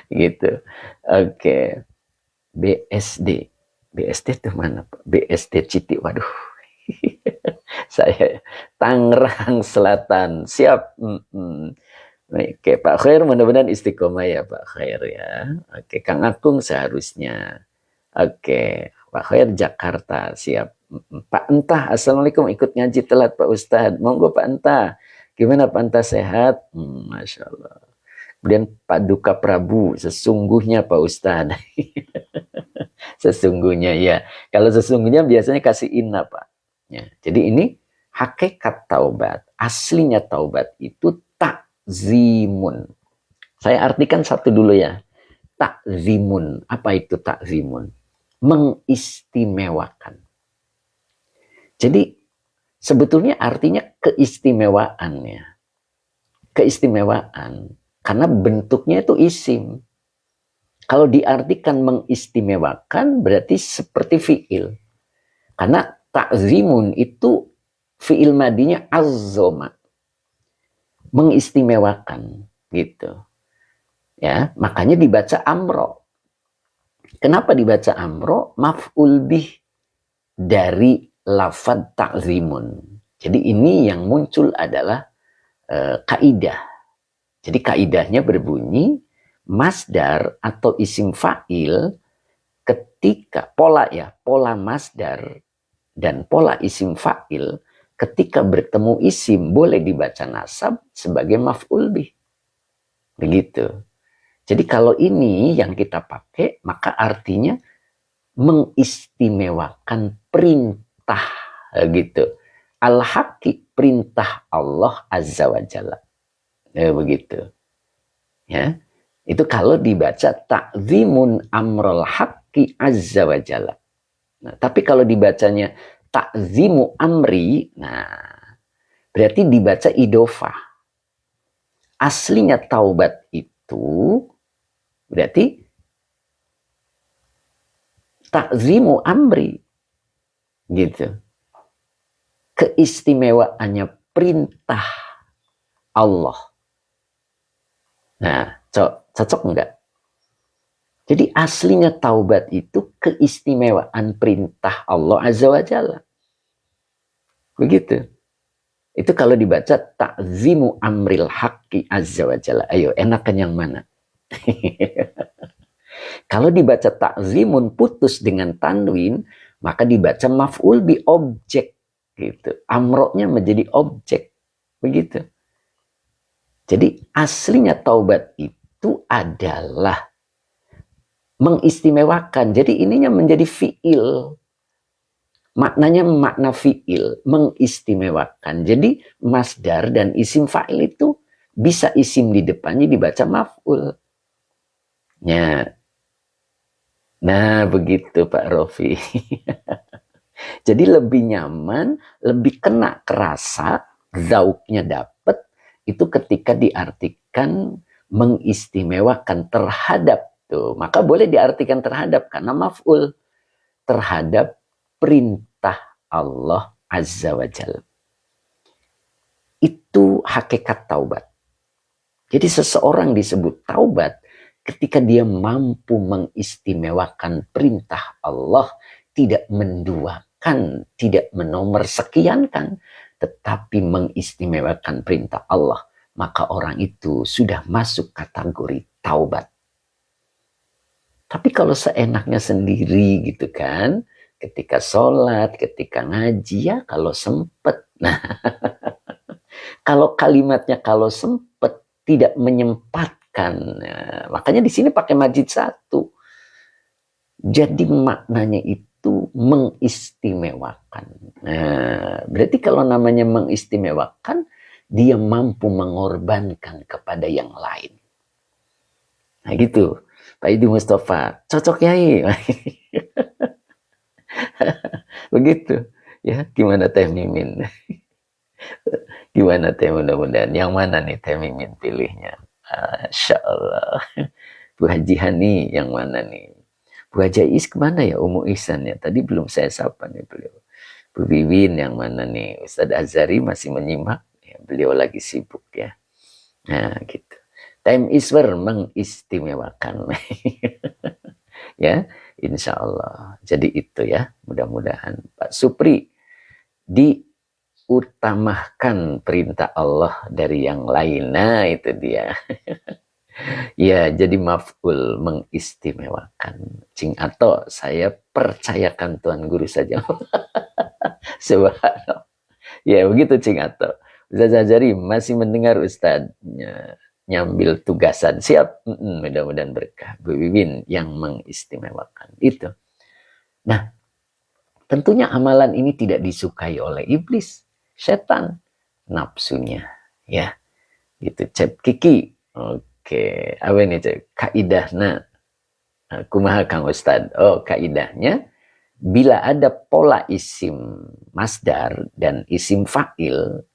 S1: Gitu. Oke. BSD. BSD itu mana Pak? BSD Citi. Waduh. Saya Tangerang Selatan. Siap. Oke, Pak Khair, mudah-mudahan istiqomah ya Pak Khair ya. Oke, Kang Akung seharusnya. Oke, Pak Khair Jakarta. Siap. Pak Entah, Assalamualaikum, ikut ngaji telat Pak Ustadz. Monggo Pak Entah. Gimana Pak Entah, sehat? Masya Allah. Kemudian Pak Duka Prabu, sesungguhnya Pak Ustadz. Sesungguhnya ya. Kalau sesungguhnya biasanya kasih inna Pak. Ya, jadi ini hakikat taubat. Aslinya taubat itu takzimun. Saya artikan satu dulu ya. Takzimun. Apa itu takzimun? Mengistimewakan. Jadi sebetulnya artinya keistimewaan ya. Keistimewaan. Karena bentuknya itu isim. Kalau diartikan mengistimewakan berarti seperti fiil. Karena Ta'zimun itu fi'il madinya azzoma, mengistimewakan gitu. Ya, makanya dibaca amro. Kenapa dibaca amro? Maf'ul bih dari lafad ta'zimun. Jadi ini yang muncul adalah kaidah. Jadi kaidahnya berbunyi masdar atau isim fa'il ketika pola masdar dan pola isim fa'il ketika bertemu isim boleh dibaca nasab sebagai maf'ul bih. Begitu. Jadi kalau ini yang kita pakai, maka artinya mengistimewakan perintah gitu. Al-Haqqi, perintah Allah Azza wa Jalla. Begitu. Ya. Itu kalau dibaca ta'zimun amrul haqqi Azza wa Jalla. Nah, tapi kalau dibacanya ta'zimu amri, nah berarti dibaca idofah. Aslinya taubat itu berarti ta'zimu amri. Gitu. Keistimewaannya perintah Allah. Nah, cocok enggak? Jadi aslinya taubat itu keistimewaan perintah Allah Azza wa Jalla. Begitu. Itu kalau dibaca ta'zimu amril haqqi Azza wa Jalla. Ayo, enakan yang mana? Kalau dibaca ta'zimun putus dengan tanwin, maka dibaca maf'ul bi objek. Gitu. Amroknya menjadi objek. Begitu. Jadi aslinya taubat itu adalah mengistimewakan. Jadi ininya menjadi fi'il. Maknanya makna fi'il, mengistimewakan. Jadi masdar dan isim fa'il itu bisa isim di depannya dibaca maf'ul. Ya. Nah, begitu Pak Rofi. Jadi lebih nyaman, lebih kena kerasa, zauknya dapat, itu ketika diartikan mengistimewakan terhadap. Tuh, maka boleh diartikan terhadap karena maf'ul terhadap perintah Allah Azza wa Jalla. Itu hakikat taubat. Jadi seseorang disebut taubat ketika dia mampu mengistimewakan perintah Allah, tidak menduakan, tidak menomorssekiankan, tetapi mengistimewakan perintah Allah, maka orang itu sudah masuk kategori taubat. Tapi kalau seenaknya sendiri gitu kan, ketika sholat, ketika ngaji, ya kalau sempet. Nah, kalau kalimatnya kalau sempet, tidak menyempatkan. Nah, makanya di sini pakai majid satu. Jadi maknanya itu mengistimewakan. Nah, berarti kalau namanya mengistimewakan, dia mampu mengorbankan kepada yang lain. Nah gitu. Pak Idi Mustafa, cocok Yai. Begitu. Ya, gimana Teh Mimin? Gimana Teh, mudah-mudahan. Yang mana nih Teh Mimin pilihnya? Masya Allah. Bu Haji Hani yang mana nih? Bu Haji Is kemana ya? Umu Ihsan ya? Tadi belum saya sapa nih beliau. Bu Wiwin yang mana nih? Ustadz Azhari masih menyimak. Ya, beliau lagi sibuk ya. Nah gitu. Time Iswer mengistimewakan. Ya, insya Allah. Jadi itu ya, mudah-mudahan Pak Supri diutamakan perintah Allah dari yang lain. Nah, itu dia. Ya, jadi maf'ul mengistimewakan. Cing Ato, saya percayakan Tuan Guru saja. Subhanallah. Ya, begitu Cing Ato. Ustaz Azhari masih mendengar Ustadznya nyambil tugasan. Siap. Mudah-mudahan berkah. Bu Wiwin yang mengistimewakan. Itu. Nah, tentunya amalan ini tidak disukai oleh iblis, setan, nafsunya. Ya, gitu. Cep Kiki. Oke. Apa ini Cep? Kaidahnya. Kumaha Kang Ustad. Oh, kaidahnya. Bila ada pola isim masdar dan isim fa'il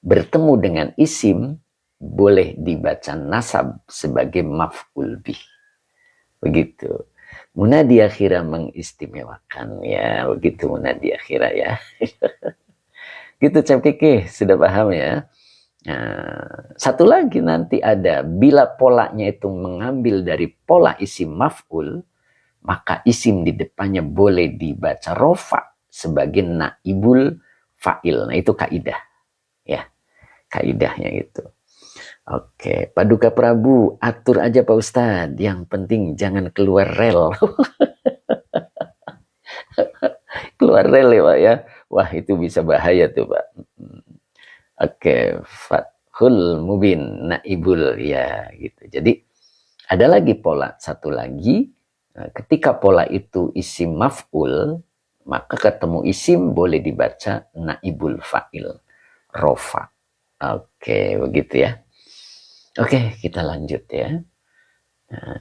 S1: bertemu dengan isim, boleh dibaca nasab sebagai maf'ul bih. Begitu. Munadi akhirah mengistimewakan ya, begitu munadi akhirah ya. Gitu Cap Kiki, sudah paham ya. Nah, satu lagi nanti ada, bila polanya itu mengambil dari pola isim maf'ul, maka isim di depannya boleh dibaca rofa sebagai naibul fa'il. Nah itu kaidah ya, kaidahnya itu. Oke, Paduka Prabu, atur aja Pak Ustadz. Yang penting jangan keluar rel. Keluar rel ya Pak ya. Wah itu bisa bahaya tuh Pak. Oke, Fathul Mubin, naibul ya gitu. Jadi ada lagi pola, satu lagi. Ketika pola itu isim maf'ul, maka ketemu isim boleh dibaca naibul fa'il, rofa. Oke, begitu ya. Oke, kita lanjut ya. Nah,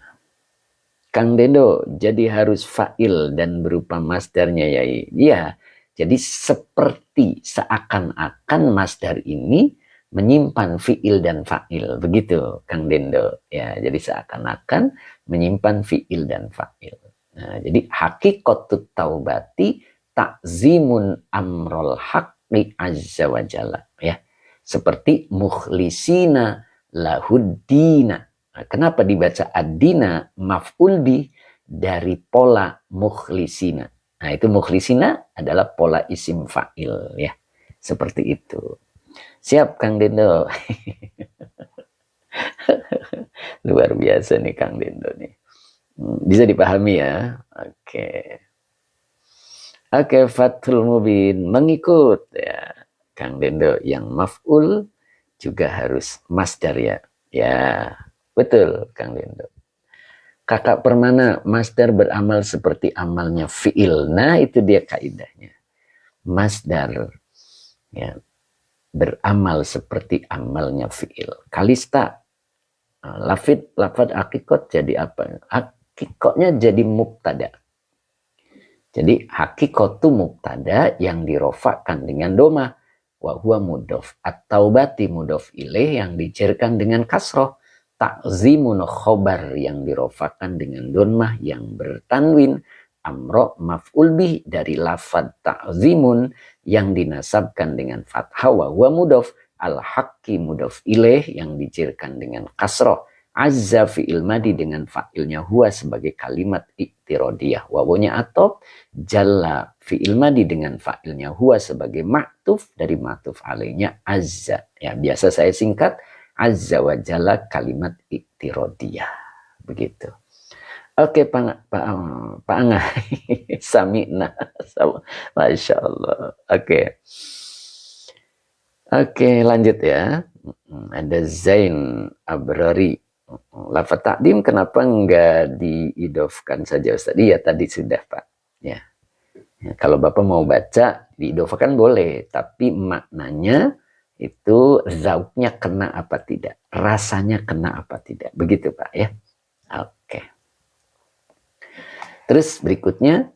S1: Kang Dendo, jadi harus fa'il dan berupa masdarnya ya. Iya, jadi seperti seakan-akan masdar ini menyimpan fi'il dan fa'il. Begitu Kang Dendo. Ya, jadi seakan-akan menyimpan fi'il dan fa'il. Nah, jadi hakikatut taubati takzimun amrol haqqi azza wa jalla. Ya, seperti mukhlisina lahuddina. Nah, kenapa dibaca ad-dina maf'ul bi dari pola mukhlisina? Nah, itu mukhlisina adalah pola isim fa'il ya. Seperti itu. Siap Kang Dendo. Luar biasa nih Kang Dendo nih. Bisa dipahami ya. Oke. Oke, Fathul Mubin mengikut ya. Kang Dendo yang maf'ul juga harus masdar ya. Ya, betul Kang Dendo. Kakak Permana, masdar beramal seperti amalnya fi'il. Nah, itu dia kaidahnya. Masdar ya, beramal seperti amalnya fi'il. Kalista, lafad hakikot jadi apa? Hakikotnya jadi mubtada. Jadi hakikotu mubtada yang dirofakkan dengan doma. Wa huwa mudof. At-taubati mudof ilaih yang dicerkan dengan kasroh. Takzimun khobar yang dirofakkan dengan donmah yang bertanwin. Amro maf'ul bih dari lafad takzimun yang dinasabkan dengan fathah. Wa huwa mudof. Al-haqqi mudof ilaih yang dicerkan dengan kasroh. Azza fi'il madi dengan fa'ilnya huwa sebagai kalimat iktirodiyah. Wawonya atop. Jalla fi'il madi dengan fa'ilnya huwa sebagai ma'tuf dari ma'tuf alaihnya azza. Ya, biasa saya singkat azza wa jalla kalimat iktirodiyah. Begitu. Oke, Pak Angah. Sami'na. Masya Allah. Oke. Oke, lanjut ya. Ada Zain Abrari. Lafaz takdim kenapa enggak diidofkan saja Ustaz? Iya tadi sudah Pak. Ya. Ya, kalau Bapak mau baca diidofkan boleh, tapi maknanya itu zauknya kena apa tidak, rasanya kena apa tidak, begitu Pak ya. Oke. Terus berikutnya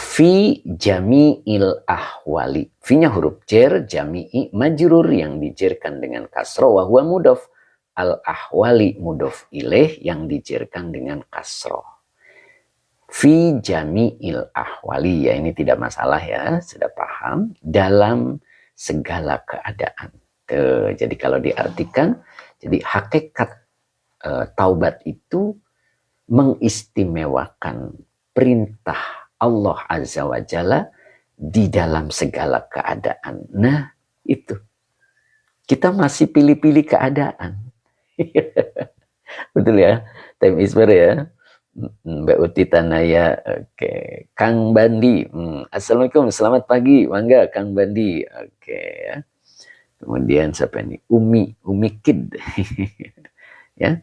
S1: fi jami'il ahwali. Fi-nya huruf jar, jami'i majrur yang dijerkan dengan kasroh wa huwa mudhof. Al-ahwali mudhof ilaih yang dijerkan dengan kasroh. Fi jami'il ahwali, ya ini tidak masalah ya, sudah paham, dalam segala keadaan. Jadi kalau diartikan, jadi hakikat taubat itu mengistimewakan perintah Allah Azza wa Jalla di dalam segala keadaan. Nah itu, kita masih pilih-pilih keadaan. Betul ya, time isber ya. Mbak Uti Tanaya, oke. Kang Bandi, Assalamualaikum, selamat pagi, mangga Kang Bandi, oke ya. Kemudian siapa ini? Umi Kid, ya,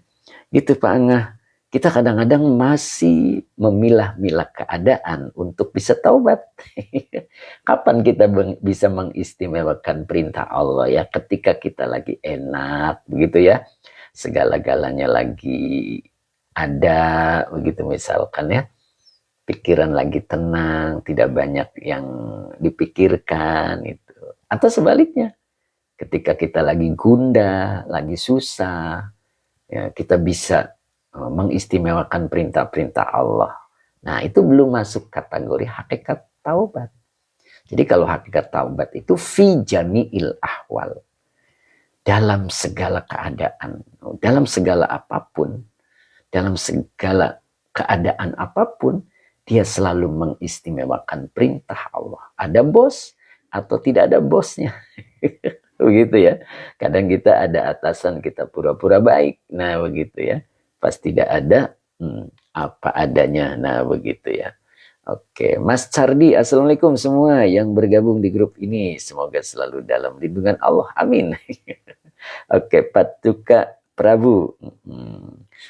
S1: gitu Pak Angah. Kita kadang-kadang masih memilah-milah keadaan untuk bisa taubat. Kapan kita bisa mengistimewakan perintah Allah ya? Ketika kita lagi enak, begitu ya. Segala-galanya lagi ada, begitu misalkan ya. Pikiran lagi tenang, tidak banyak yang dipikirkan itu. Atau sebaliknya, ketika kita lagi gundah, lagi susah, ya kita bisa mengistimewakan perintah-perintah Allah. Nah, itu belum masuk kategori hakikat taubat. Jadi kalau hakikat taubat itu fi jami'il ahwal, dalam segala keadaan, dalam segala apapun, dalam segala keadaan apapun, dia selalu mengistimewakan perintah Allah. Ada bos atau tidak ada bosnya. Begitu ya. Kadang kita ada atasan, kita pura-pura baik. Nah, begitu ya. Pas tidak ada, apa adanya. Nah, begitu ya. Oke, Mas Cardi, assalamualaikum semua yang bergabung di grup ini. Semoga selalu dalam lindungan Allah. Amin. Oke, Patuka Prabu,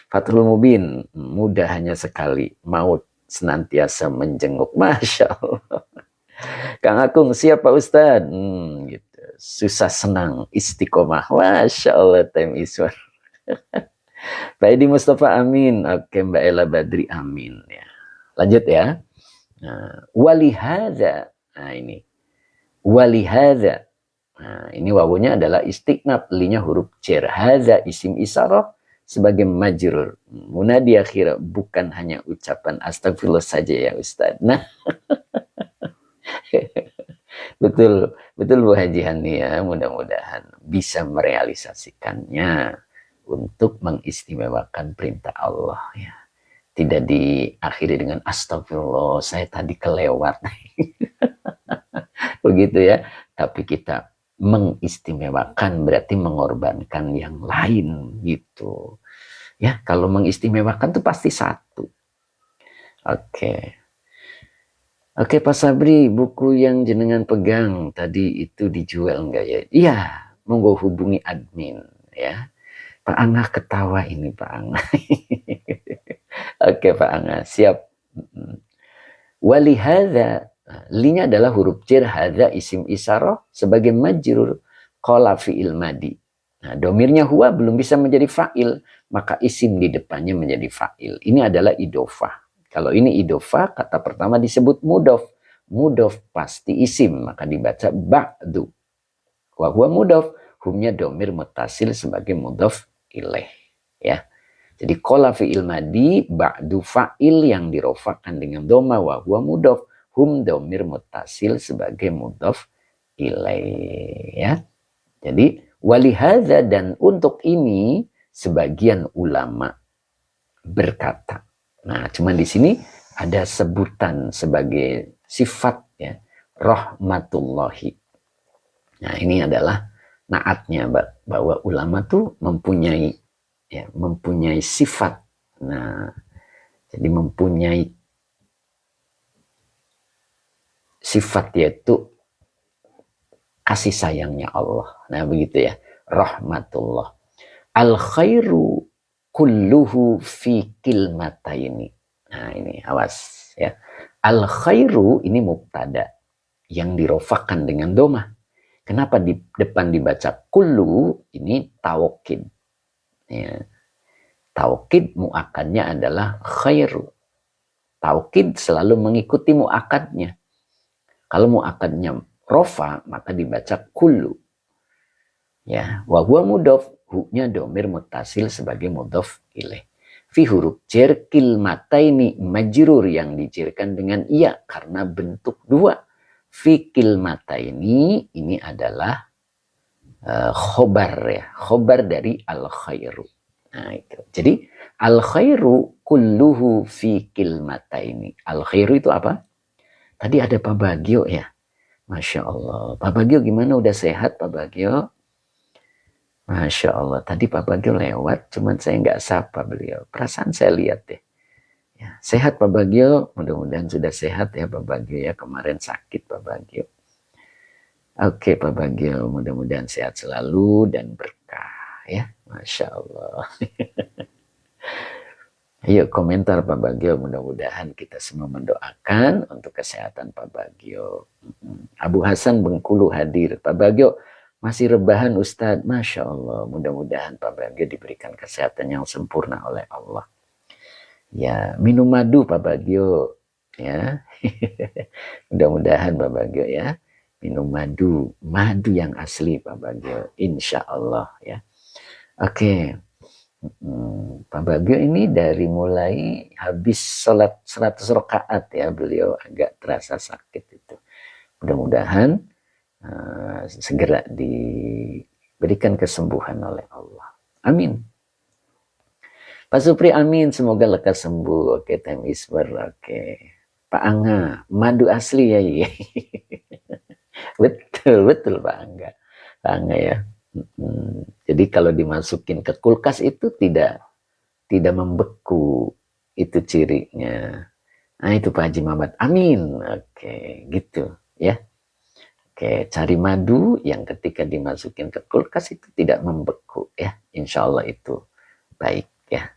S1: Fathul Mubin, mudah hanya sekali, maut senantiasa menjenguk. Masya Allah. Kang Akung, siapa Ustadz? Gitu. Susah senang istiqomah. Masya Allah, time iswar. Pak Edi Mustafa, amin. Oke, Mbak Ella Badri, amin. Ya. Lanjut ya. Nah, walihada. Nah, ini. Walihada. Nah, ini wawunya adalah istiqnab, linya huruf cer. Hadza isim isyarah sebagai majrur. Munadi akhir, bukan hanya ucapan astagfirullah saja ya Ustaz. Nah, betul Bu Haji Hani ya, mudah-mudahan bisa merealisasikannya untuk mengistimewakan perintah Allah ya. Tidak diakhiri dengan astagfirullah, saya tadi kelewat. Begitu ya. Tapi kita mengistimewakan berarti mengorbankan yang lain gitu. Ya, kalau mengistimewakan itu pasti satu. Oke. Oke Pak Sabri, buku yang jenengan pegang tadi itu dijual enggak ya? Iya, monggo hubungi admin ya. Pak Angah ketawa ini Pak Angah. Oke Pak Angah, siap. Walihada, linya adalah huruf jar, hadza isim isyarah sebagai majrur qala fi'il madi. Nah, domirnya huwa belum bisa menjadi fa'il, maka isim di depannya menjadi fa'il. Ini adalah idofah. Kalau ini idofah, kata pertama disebut mudof. Mudof pasti isim, maka dibaca ba'du. Wa huwa mudof, humnya domir mutasil sebagai mudof ilaih. Ya. Jadi qala fi'il madi ba'du fa'il yang dirofakan dengan doma wa huwa mudof, hum domir mutasil sebagai mudof ilaih. Ya. Jadi walihada, dan untuk ini sebagian ulama berkata. Nah, cuman di sini ada sebutan sebagai sifat ya, rahmatullahi. Nah, ini adalah naatnya bahwa ulama tuh mempunyai sifat. Nah, jadi mempunyai sifat yaitu kasih sayangnya Allah. Nah, begitu ya. Rahmatullah. Al khairu kulluhu fi kilmataini. Nah, ini awas ya. Al khairu ini mubtada yang dirofakan dengan doma. Kenapa di depan dibaca kullu? Ini taukid. Ya. Taukid muakadnya adalah khairu. Taukid selalu mengikuti muakadnya. Kalau muakadnya rofa, maka dibaca kullu. Ya, wa huwa mudhof, hu-nya domir mutasil sebagai mudhof ilaih. Fi huruf jar kilmataini majrur yang dijirkan dengan iya karena bentuk dua. Fi kilmataini ini adalah khobar ya, khobar dari al khairu. Nah, itu. Jadi al khairu kulluhu fi kilmataini. Al khairu itu apa? Tadi ada Pak Bagio ya. Masya Allah. Pak Bagio gimana? Udah sehat Pak Bagio? Masya Allah. Tadi Pak Bagio lewat, cuman saya nggak sapa beliau. Perasaan saya lihat deh. Ya, sehat Pak Bagio. Mudah-mudahan sudah sehat ya Pak Bagio ya. Kemarin sakit Pak Bagio. Oke Pak Bagio. Mudah-mudahan sehat selalu dan berkah ya. Masya Allah. Ayo komentar Pak Bagio, mudah-mudahan kita semua mendoakan untuk kesehatan Pak Bagio. Abu Hasan Bengkulu hadir. Pak Bagio masih rebahan Ustadz. Masya Allah, mudah-mudahan Pak Bagio diberikan kesehatan yang sempurna oleh Allah. Ya, minum madu Pak Bagio. Ya, mudah-mudahan Pak Bagio ya. Minum madu, madu yang asli Pak Bagio. Insya Allah ya. Oke. Pak Bagio ini dari mulai habis sholat 100 rakaat ya, beliau agak terasa sakit itu. Mudah-mudahan segera diberikan kesembuhan oleh Allah. Amin. Pak Supri, amin. Semoga lekas sembuh. Oke, time is oke. Pak Angga, madu asli ya. Betul, betul Pak Angga. Pak Angga ya. Jadi kalau dimasukin ke kulkas itu tidak membeku, itu cirinya. Nah itu Pak Haji Mamat, amin. Oke, gitu ya. Oke, cari madu yang ketika dimasukin ke kulkas itu tidak membeku ya. Insya Allah itu baik ya.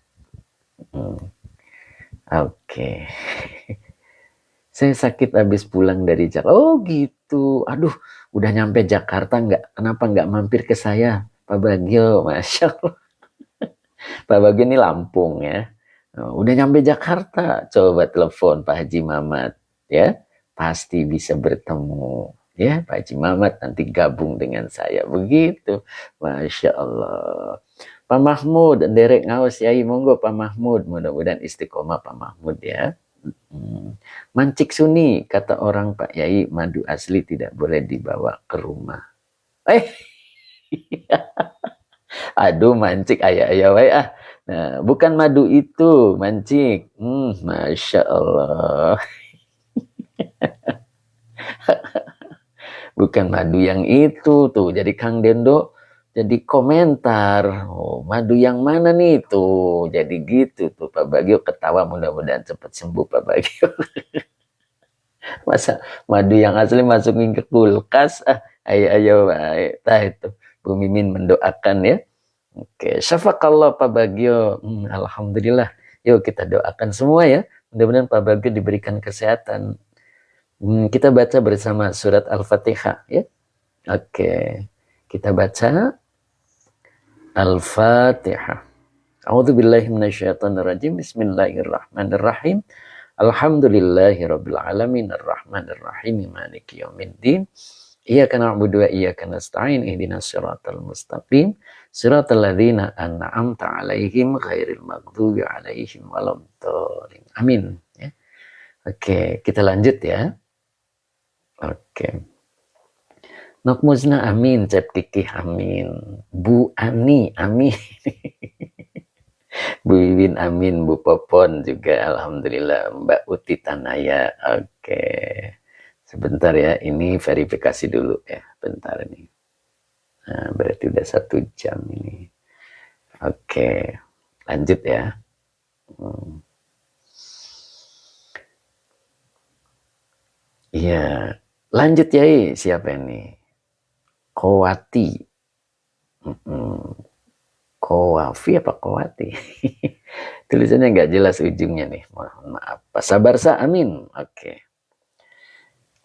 S1: Oke. Saya sakit habis pulang dari Jakarta. Oh gitu. Aduh, udah nyampe Jakarta kenapa nggak mampir ke saya, Pak Bagio? Masya Allah. Pak Bagio ini Lampung ya. Udah nyampe Jakarta, coba telepon Pak Haji Mamat ya. Pasti bisa bertemu ya, Pak Haji Mamat nanti gabung dengan saya. Begitu. Masya Allah. Pak Mahmud, derek ngawas yai, monggo Pak Mahmud. Mudah-mudahan istiqomah Pak Mahmud ya. Mancik Suni, kata orang Pak Yai, madu asli tidak boleh dibawa ke rumah. Aduh, mancik ayah wae ah. Nah, bukan madu itu, mancik. Masya Allah. Bukan madu yang itu tuh. Jadi Kang Dendo jadi komentar. Oh, madu yang mana nih tuh? Jadi gitu tuh Pak Bagio ketawa, mudah-mudahan cepat sembuh Pak Bagio. Masa madu yang asli masukin ke kulkas? Ayo baik. Tah itu Bu Mimin mendoakan ya. Oke, syafakallah Pak Bagio. Alhamdulillah. Yuk kita doakan semua ya. Mudah-mudahan Pak Bagio diberikan kesehatan. Kita baca bersama surat Al-Fatihah ya. Oke. Kita baca Al-Fatihah. A'udzubillahi minasyaitonirrajim. Bismillahirrahmanirrahim. Alhamdulillahirabbil alamin arrahmanir rahim maliki yaumiddin. Iyyaka na'budu wa iyyaka nasta'in ihdinas siratal mustaqim siratal ladzina an'amta 'alaihim ghairil maghdubi 'alaihim waladdallin. Amin ya. Oke, kita lanjut ya. Oke. Nok Muzna amin, Cep Kiki amin, Bu Ani amin. Bu Wiwin amin, Bu Popon juga alhamdulillah, Mbak Uti Tanaya. Oke. Sebentar ya, ini verifikasi dulu ya, bentar nih. Nah, berarti udah 1 jam ini. Oke, lanjut ya. Iya, lanjut ya. Siapa ini? Kowati. Kowafi apa Kowati? Tulisannya nggak jelas ujungnya nih. Mohon maaf. Sabarsa amin. Oke.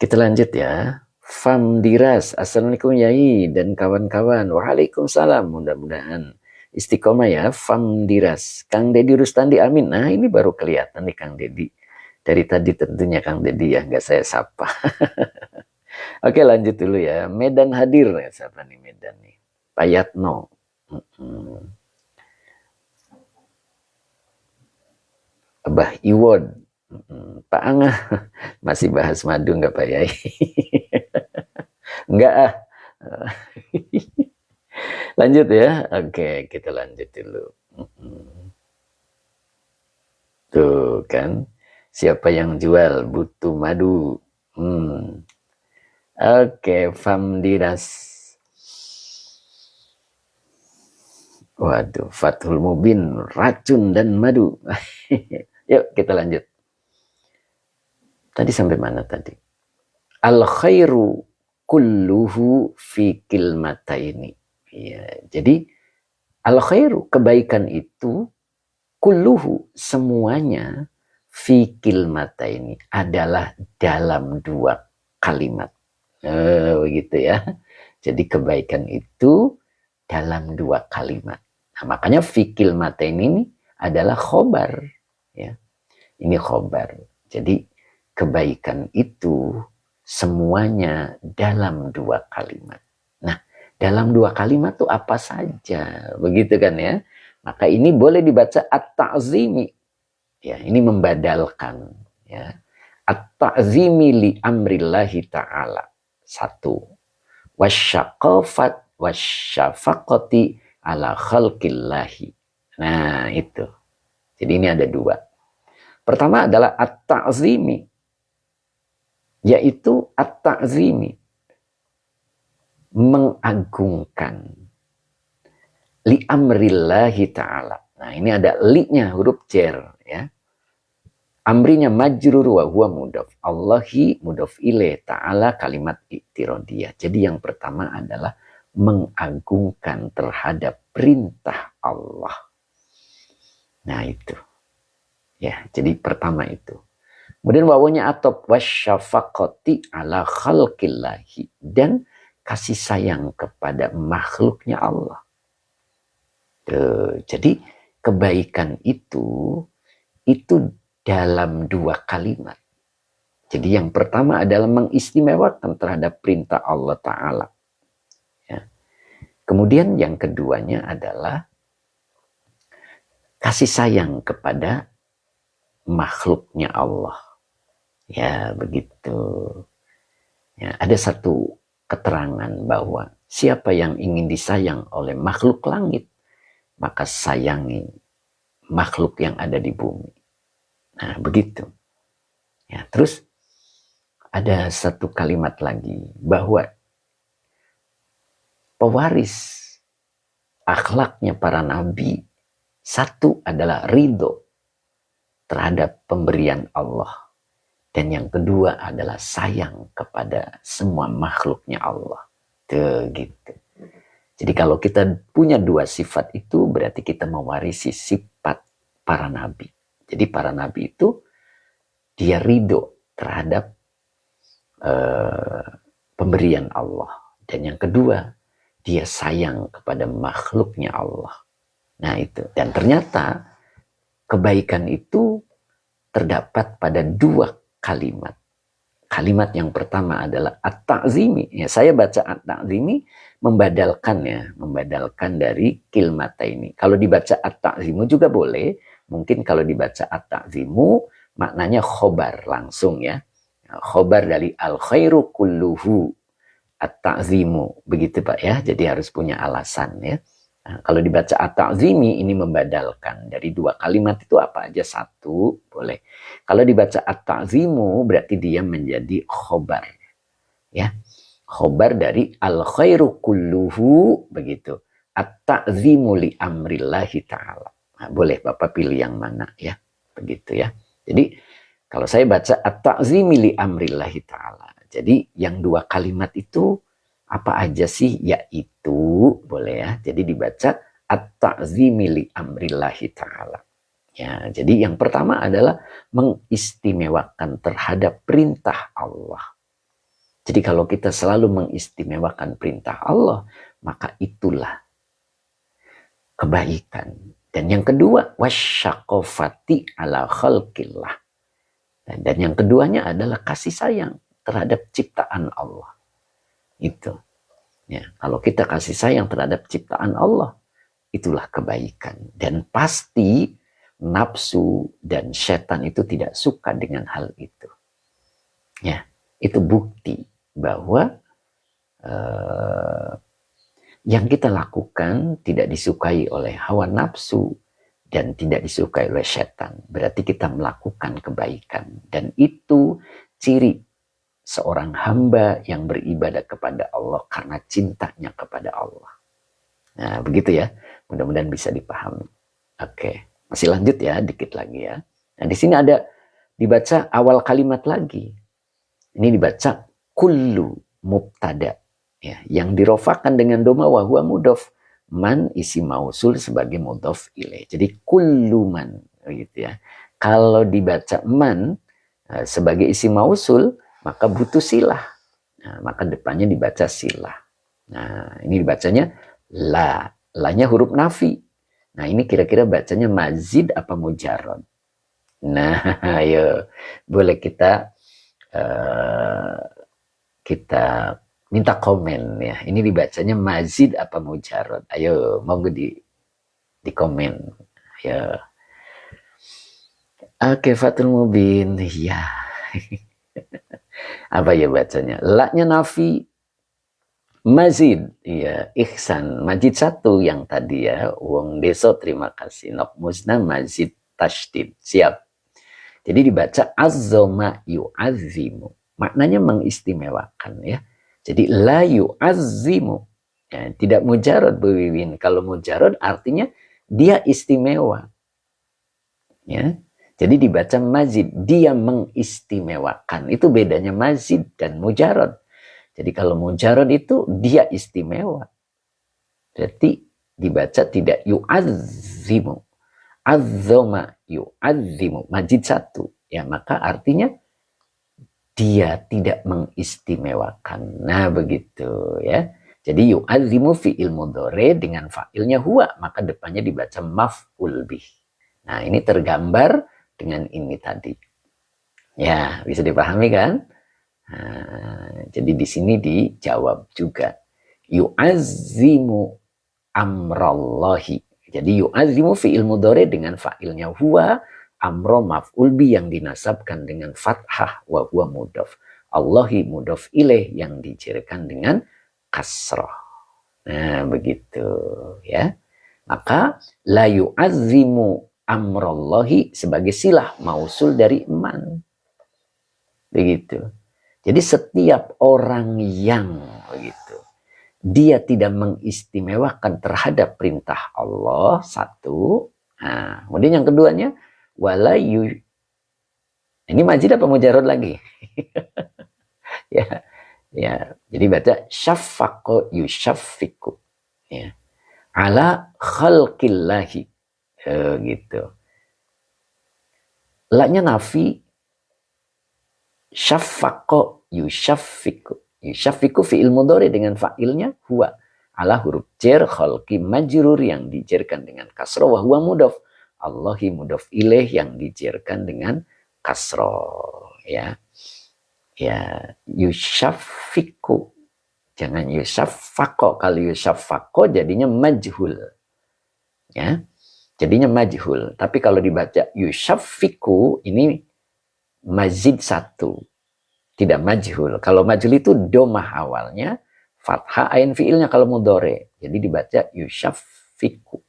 S1: Kita lanjut ya. Famdiras, assalamualaikum Yai dan kawan-kawan. Waalaikumsalam. Mudah-mudahan istiqomah ya. Famdiras, Kang Dedi Rustandi amin. Nah ini baru kelihatan nih Kang Dedi. Dari tadi tentunya Kang Dedi ya, nggak saya sapa. Oke lanjut dulu ya. Medan hadir ya, siapa nih Medan nih? Pak Yatno. Abah Iwon. Pak Angga masih bahas madu nggak Pak Yai? Enggak ah. Lanjut ya. Oke, kita lanjut dulu. Tuh kan, siapa yang jual butuh madu. Oke, Famdiras. Waduh, Fathul Mubin, racun dan madu. Yuk kita lanjut. Tadi sampai mana tadi? Al khairu kulluhu fi kilmataini. Ya, jadi al khairu, kebaikan itu, kulluhu, semuanya, fi kilmataini, adalah dalam 2 kalimat. Begitu ya. Jadi kebaikan itu dalam 2 kalimat. Nah, makanya fi kilmataini ini adalah khobar. Ya. Ini khobar. Jadi kebaikan itu semuanya dalam 2 kalimat. Nah, dalam 2 kalimat itu apa saja? Begitu kan ya? Maka ini boleh dibaca at-ta'zimi. Ya, ini membadalkan. Ya. At-ta'zimi li amrillahi ta'ala. Satu. Wasyafaqati ala khalqillahi. Nah, itu. Jadi ini ada dua. Pertama adalah at-ta'zimi. Yaitu at-ta'zimi. Mengagungkan. Li amrillahi ta'ala. Nah, ini ada li-nya, huruf jer. Ya. Amrinya majrur wa huwa mudhaf. Allahi mudhaf ilaih, ta'ala kalimat i'tiradiyah. Jadi yang pertama adalah mengagungkan terhadap perintah Allah. Nah, itu. Ya, jadi pertama itu. Kemudian wawunya atop wasyafaqati ala khalqillahi, dan kasih sayang kepada makhluknya Allah. Jadi kebaikan itu dalam dua kalimat. Jadi yang pertama adalah mengistimewakan terhadap perintah Allah Ta'ala. Ya. Kemudian yang keduanya adalah kasih sayang kepada makhluknya Allah. Ya, begitu. Ya, ada satu keterangan bahwa siapa yang ingin disayang oleh makhluk langit, maka sayangi makhluk yang ada di bumi. Nah, begitu. Ya, terus ada satu kalimat lagi bahwa pewaris akhlaknya para nabi, satu adalah ridho terhadap pemberian Allah, dan yang kedua adalah sayang kepada semua makhluknya Allah. Gitu. Jadi kalau kita punya dua sifat itu, berarti kita mewarisi sifat para nabi. Jadi para nabi itu dia ridho terhadap pemberian Allah. Dan yang kedua, dia sayang kepada makhluknya Allah. Nah itu. Dan ternyata kebaikan itu terdapat pada dua kalimat. Kalimat yang pertama adalah at-ta'zimi. Ya, saya baca at-ta'zimi membadalkan dari kilmata ini. Kalau dibaca at-ta'zimu juga boleh. Mungkin kalau dibaca at-ta'zimu maknanya khobar langsung ya. Khobar dari al-khairu kulluhu at-ta'zimu. Begitu Pak ya. Jadi harus punya alasan ya. Nah, kalau dibaca at-ta'zimi ini membadalkan dari dua kalimat itu apa aja, satu boleh. Kalau dibaca at-ta'zimu berarti dia menjadi khobar. Ya. Khobar dari al-khairu kulluhu, begitu. At-ta'zimu li amrillahi ta'ala. Nah, boleh Bapak pilih yang mana ya. Begitu ya. Jadi kalau saya baca at-ta'zimi li amrillahi ta'ala. Jadi yang dua kalimat itu apa aja sih? Yaitu, boleh ya. Jadi dibaca at-ta'zimi li amrillahi ta'ala. Ya, jadi yang pertama adalah mengistimewakan terhadap perintah Allah. Jadi kalau kita selalu mengistimewakan perintah Allah, maka itulah kebaikan. Dan yang kedua, wasyaqafati ala khalqillah. Dan yang keduanya adalah kasih sayang terhadap ciptaan Allah. Itu. Ya, kalau kita kasih sayang terhadap ciptaan Allah, itulah kebaikan. Dan pasti nafsu dan setan itu tidak suka dengan hal itu. Ya, itu bukti bahwa yang kita lakukan tidak disukai oleh hawa nafsu dan tidak disukai oleh setan. Berarti kita melakukan kebaikan. Dan itu ciri seorang hamba yang beribadah kepada Allah karena cintanya kepada Allah. Nah, begitu ya. Mudah-mudahan bisa dipahami. Oke, masih lanjut ya, dikit lagi ya. Nah, di sini ada dibaca awal kalimat lagi. Ini dibaca kullu mubtada. Ya, yang dirofakan dengan doma wa huwa mudhof. Man isi mausul sebagai mudhof ilaih. Jadi kullu man, gitu ya. Kalau dibaca man sebagai isi mausul, maka butuh silah. Nah, maka depannya dibaca silah. Nah, ini dibacanya la. La-nya huruf nafi. Nah, ini kira-kira bacanya mazid apa mujarrad? Nah, ayo. Boleh kita minta komen ya. Ini dibacanya mazid apa mujarrad? Ayo, mau di di komen ya. Oke, Fathul Mubin ya. Apa ya bacanya? La-nya nafi, mazid ya, ihsan, majid satu yang tadi ya, wong deso terima kasih, nok musna mazid tashdid, siap. Jadi dibaca azzoma yu'azzimu, maknanya mengistimewakan ya. Jadi la yu'azzimu ya, tidak mujarad Bu Wiwin. Kalau mujarad artinya dia istimewa ya. Jadi dibaca mazid, dia mengistimewakan. Itu bedanya mazid dan mujarad. Jadi kalau mujarad itu dia istimewa. Jadi dibaca tidak yu'azzimu. Azzoma yu'azzimu. Majid satu. Ya, maka artinya dia tidak mengistimewakan. Nah, begitu ya. Jadi yu'azzimu fi'il mudhari dengan fa'ilnya huwa. Maka depannya dibaca maf'ul bih. Nah, ini tergambar dengan ini tadi. Ya, bisa dipahami kan? Nah, jadi di sini dijawab juga. Yu'azzimu amrallahi. Jadi yu'azzimu fi'il mudhari dengan fa'ilnya huwa, amro maf'ul bi yang dinasabkan dengan fathah wa huwa mudhaf. Allahi mudhaf ilaih yang dijerkan dengan kasrah. Nah, begitu ya. Maka la yu'azzimu amrallahi sebagai silah mausul dari man. Begitu. Jadi setiap orang yang begitu, dia tidak mengistimewakan terhadap perintah Allah, satu. Nah, kemudian yang keduanya, walayu. Ini majid apa mujarad lagi? Ya, ya. Jadi baca syafaqo yusyaffiku. Ya. Ala khalqillahi. Gitu. La-nya nafi, syafaqo yusyaffiku. Yusyaffiku fi'il mudhari dengan fa'ilnya huwa. Ala huruf jar khalqi majrur yang dijerkan dengan kasrah wa huwa mudhaf. Allahi mudhaf ilaih yang dijerkan dengan kasrah. Ya. Ya, yusyaffiku. Jangan yusyaffaqa. Kalau yusyaffaqa jadinya majhul. Ya. Jadinya majhul. Tapi kalau dibaca yusyaffiku ini mazid satu, tidak majhul. Kalau majhul itu domah awalnya, fathah ain fiilnya kalau mudhari. Jadi dibaca yusyaffiku.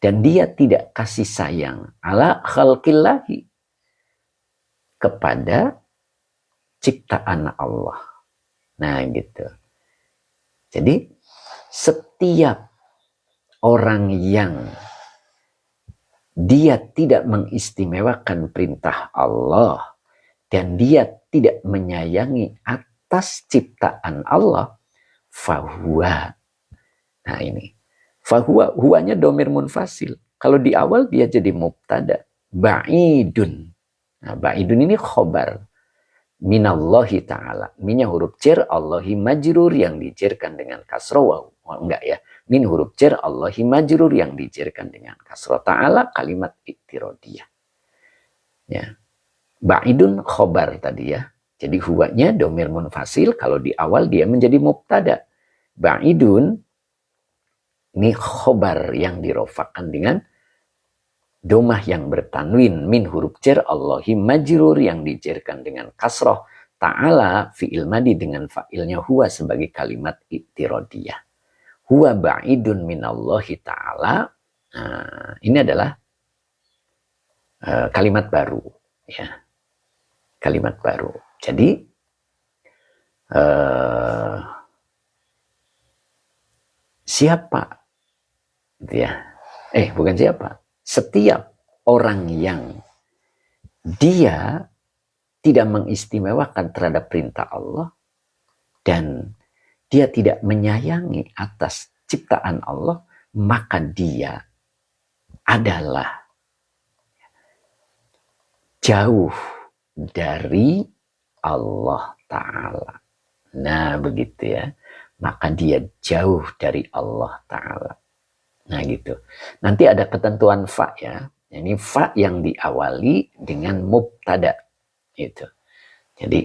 S1: Dan dia tidak kasih sayang ala khalqillahi kepada ciptaan Allah. Nah, gitu. Jadi setiap orang yang dia tidak mengistimewakan perintah Allah dan dia tidak menyayangi atas ciptaan Allah, fahuwa. Nah ini, fahuwa, huwanya domir munfasil. Kalau di awal dia jadi mubtada, ba'idun. Nah, ba'idun ini khobar. Minallahi ta'ala. Minnya huruf jar, Allahi majrur yang dijerkan dengan kasroh. Enggak ya. Min huruf jar Allahi majrur yang dijerkan dengan kasrah. Ta'ala kalimat iktirodiyah. Ya. Ba'idun khobar tadi ya. Jadi huwanya domir munfasil. Kalau di awal dia menjadi mubtada. Ba'idun ini khobar yang dirofakan dengan domah yang bertanwin. Min huruf jar Allahi majrur yang dijerkan dengan kasrah. Ta'ala fi'il madi dengan fa'ilnya huwa sebagai kalimat iktirodiyah. Huwa ba'idun minallahi ta'ala. Nah, ini adalah kalimat baru. Ya. Kalimat baru. Jadi, siapa? Gitu ya. Bukan siapa. Setiap orang yang dia tidak mengistimewakan terhadap perintah Allah dan dia tidak menyayangi atas ciptaan Allah, maka dia adalah jauh dari Allah Ta'ala. Nah, begitu ya. Maka dia jauh dari Allah Ta'ala. Nah, gitu. Nanti ada ketentuan fa ya. Ini fa yang diawali dengan mubtada. Itu. Jadi,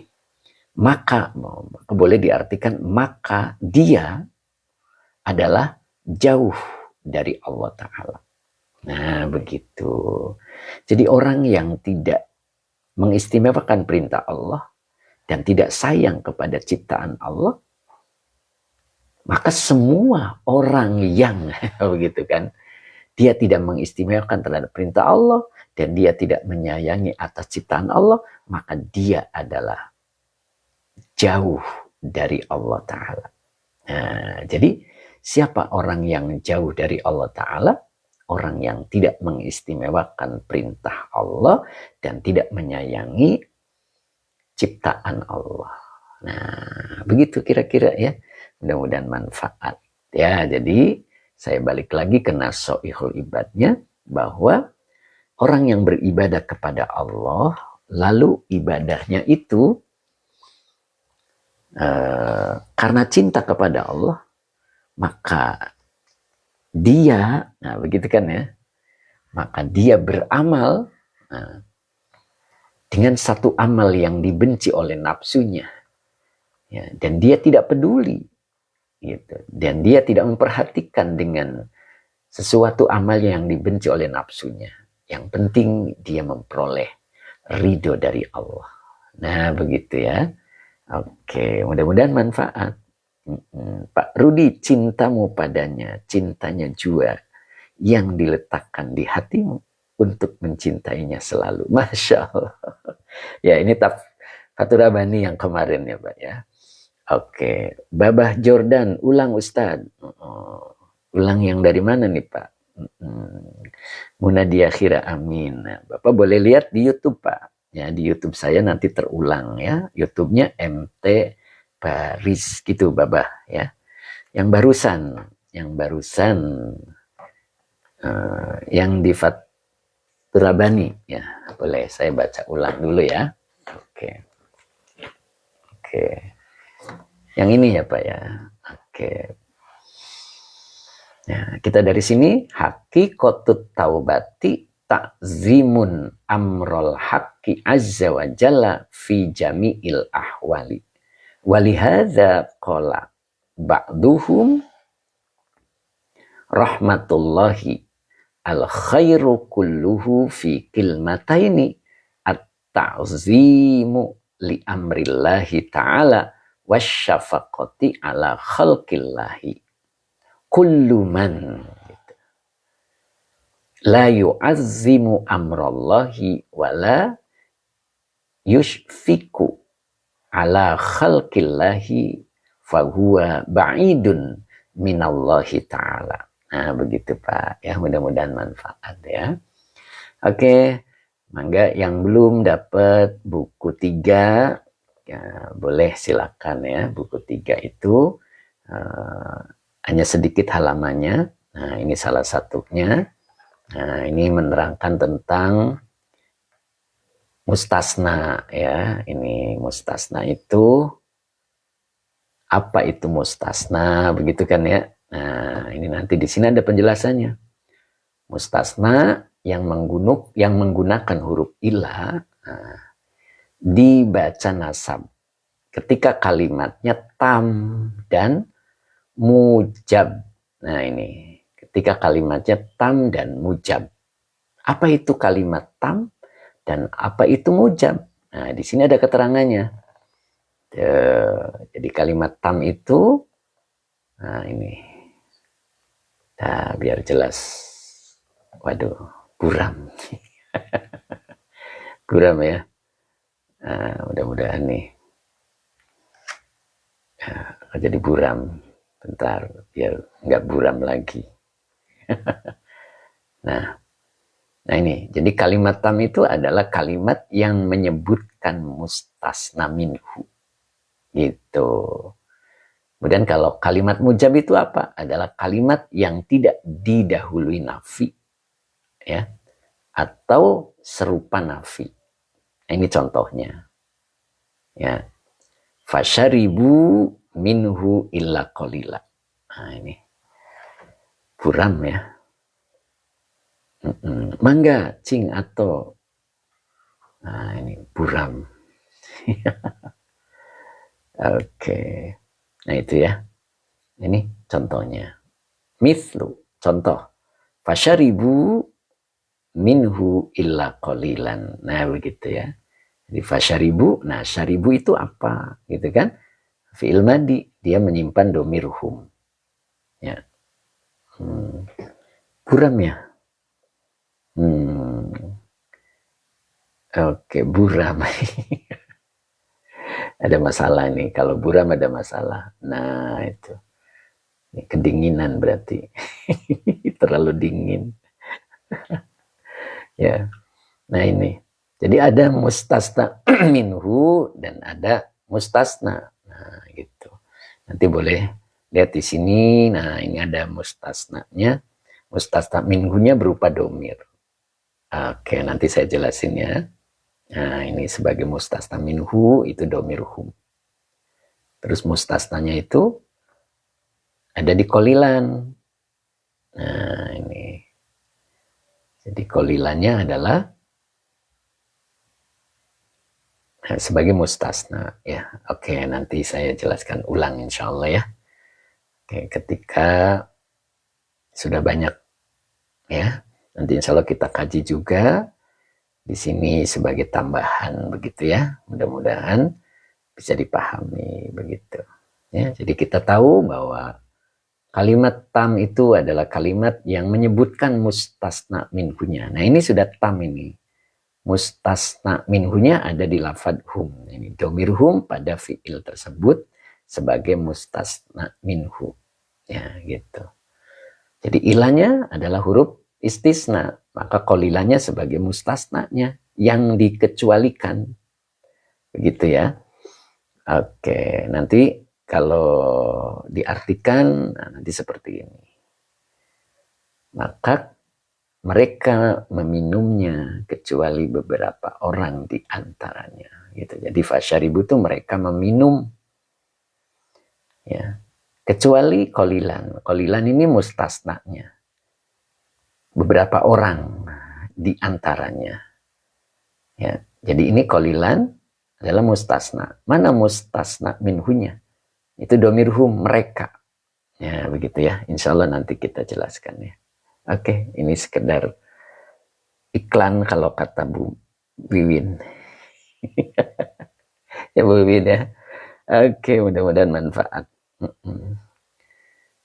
S1: maka boleh diartikan maka dia adalah jauh dari Allah Ta'ala. Nah, begitu. Jadi orang yang tidak mengistimewakan perintah Allah dan tidak sayang kepada ciptaan Allah, maka semua orang yang begitu kan, dia tidak mengistimewakan terhadap perintah Allah dan dia tidak menyayangi atas ciptaan Allah, maka dia adalah jauh dari Allah Ta'ala. Nah, jadi siapa orang yang jauh dari Allah Ta'ala? Orang yang tidak mengistimewakan perintah Allah dan tidak menyayangi ciptaan Allah. Nah, begitu kira-kira ya. Mudah-mudahan manfaat. Ya, jadi saya balik lagi ke nasoihul ibadnya bahwa orang yang beribadah kepada Allah, lalu ibadahnya itu karena cinta kepada Allah, maka dia, nah begitu kan ya, maka dia beramal dengan satu amal yang dibenci oleh nafsunya, ya, dan dia tidak peduli, gitu, dan dia tidak memperhatikan dengan sesuatu amal yang dibenci oleh nafsunya. Yang penting dia memperoleh ridho dari Allah. Nah begitu ya. Oke, mudah-mudahan manfaat. Pak Rudi, cintamu padanya, cintanya jua yang diletakkan di hatimu untuk mencintainya selalu. Masya Allah. Ya, ini Fatur Rabbani yang kemarin ya Pak ya. Oke, Babah Jordan, ulang Ustadz. Ulang yang dari mana nih Pak? Munadia Khira Amin. Nah, Bapak boleh lihat di YouTube Pak. Ya, di YouTube saya nanti terulang ya. YouTube-nya MT Paris gitu Babah ya. Yang barusan yang di Faturabani ya. Boleh saya baca ulang dulu ya. Oke. Yang ini ya Pak ya. Oke. Nah, kita dari sini hakikatut taubati ta'zimun amrul haqqi azza wa jalla fi jami'il ahwali. Walihadza qala ba'duhum rahmatullahi al khairu kulluhu fi kilmataini at-ta'zimu li amrillahi ta'ala wasyafaqati ala khalqillahi. Kullu man la yu'azzimu amrallahi wa la yushfiku ala khalqillahi fahuwa ba'idun minallahi ta'ala. Nah begitu Pak ya, mudah-mudahan manfaat ya. Oke, mangga yang belum dapat buku 3 ya, boleh silakan ya. Buku 3 itu hanya sedikit halamannya. Nah, ini salah satunya. Nah, ini menerangkan tentang mustasna ya. Ini mustasna itu apa itu mustasna, begitu kan ya. Nah, ini nanti di sini ada penjelasannya. Mustasna yang menggunakan huruf ilah dibaca nasab ketika kalimatnya tam dan mujab. Nah ini, ketika kalimatnya tam dan mujab. Apa itu kalimat tam dan apa itu mujab? Nah di sini ada keterangannya. Jadi kalimat tam itu, nah ini, nah biar jelas. Waduh, buram. Buram ya. Nah, mudah-mudahan nih. Nah, jadi buram. Bentar, biar nggak buram lagi. Nah ini, jadi kalimat tam itu adalah kalimat yang menyebutkan mustasna minhu. Gitu. Kemudian kalau kalimat mujab itu apa? Adalah kalimat yang tidak didahului nafi. Ya. Atau serupa nafi. Ini contohnya. Ya. Fasyaribu minhu illa qalila. Nah ini buram ya. Mangga cing atau, nah ini buram. Oke. Nah itu ya. Ini contohnya. Mithlu, contoh. Fasyaribu minhu illa qalilan. Nah begitu ya. Jadi fasyaribu, nah syaribu itu apa? Gitu kan? Fi'il madi, dia menyimpan domir hum. Ya. Buram ya? Oke, buram. Ada masalah nih. Kalau buram ada masalah. Nah itu. Ini kedinginan berarti. Terlalu dingin. Ya. Nah ini. Jadi ada mustasna minhu dan ada mustasna. Nah gitu. Nanti boleh lihat di sini. Nah ini ada mustasnanya. Mustasna minhunya berupa domir. Oke, nanti saya jelasin ya. Nah ini sebagai mustasna minhu itu domir hum. Terus mustasnanya itu ada di kolilan. Nah ini. Jadi kolilannya adalah sebagai mustasna ya. Oke, nanti saya jelaskan ulang insya Allah ya. Oke, ketika sudah banyak ya, nanti insya Allah kita kaji juga di sini sebagai tambahan begitu ya. Mudah-mudahan bisa dipahami begitu. Ya, jadi kita tahu bahwa kalimat tam itu adalah kalimat yang menyebutkan mustasna minhunya. Nah ini sudah tam ini. Mustasna minhunya ada di lafad hum. Ini domir hum pada fi'il tersebut sebagai mustasna minhu. Ya gitu. Jadi ilahnya adalah huruf istisna. Maka kolilanya sebagai mustasnanya yang dikecualikan. Begitu ya. Oke, nanti kalau diartikan nanti seperti ini. Maka mereka meminumnya kecuali beberapa orang di antaranya. Gitu. Jadi fasyaribu itu mereka meminum. Ya. Kecuali kolilan. Kolilan ini mustasnanya. Beberapa orang di antaranya. Ya. Jadi ini kolilan adalah mustasna. Mana mustasna minhunya? Itu domirhum mereka. Ya begitu ya. Insya Allah nanti kita jelaskan ya. Oke, ini sekedar iklan kalau kata Bu Wiwin. Ya Bu Wiwin ya. Oke, mudah-mudahan manfaat.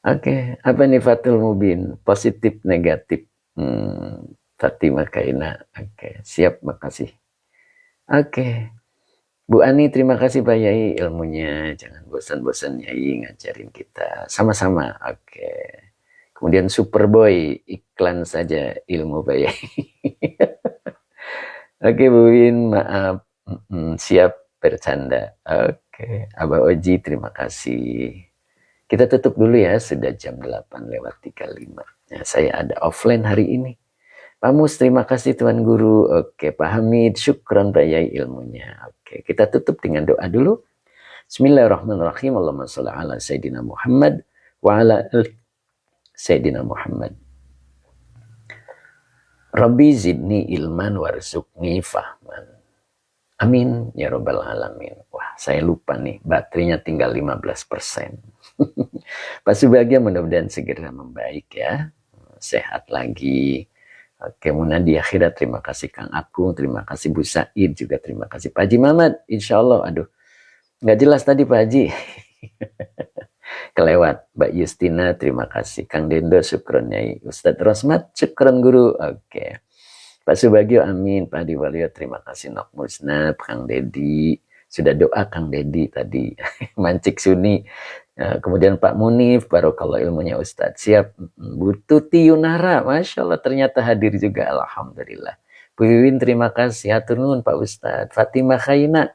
S1: Oke, apa nih Fatul Mubin? Positif, negatif. Fatimah Kaina. Oke, siap, makasih. Oke. Bu Ani, terima kasih Pak Yai ilmunya. Jangan bosan-bosan Yai ngajarin kita. Sama-sama. Oke. Kemudian Superboy, iklan saja ilmu Pak Yai. Oke Bu Win, maaf. Siap bercanda. Oke. Abah Oji, terima kasih. Kita tutup dulu ya, sudah jam 8:35. Nah, saya ada offline hari ini. Pak Mus, terima kasih Tuan Guru. Oke, Pak Hamid, syukran Pak Yai ilmunya. Oke, kita tutup dengan doa dulu. Bismillahirrahmanirrahim. Allahumma sholli ala Sayyidina Muhammad wa ala Sayyidina Muhammad. Rabbi zidni ilman warzuqni fahman. Amin ya rabbal alamin. Wah, saya lupa nih, baterainya tinggal 15%. Pak Subagia mudah-mudahan segera membaik ya. Sehat lagi. Oke, Munadi akhirat, terima kasih Kang Akung, terima kasih Bu Said, juga terima kasih Pak Haji Mamat, insya Allah, aduh, nggak jelas tadi Pak Haji, kelewat. Mbak Justina, terima kasih, Kang Dendo, syukron Nyai, Ustadz Rosmat, syukron Guru, oke, Pak Subagio, amin, Pak Adi Walio, terima kasih, Nok Musnab, Kang Dedi, sudah doa Kang Dedi tadi, Mancik Suni, kemudian Pak Munif, barokallah ilmunya Ustadz. Siap. Bu Tuti Yunara, Masya Allah ternyata hadir juga. Alhamdulillah. Bu Wiwin terima kasih. Hatur nuhun Pak Ustadz. Fatimah Khaina.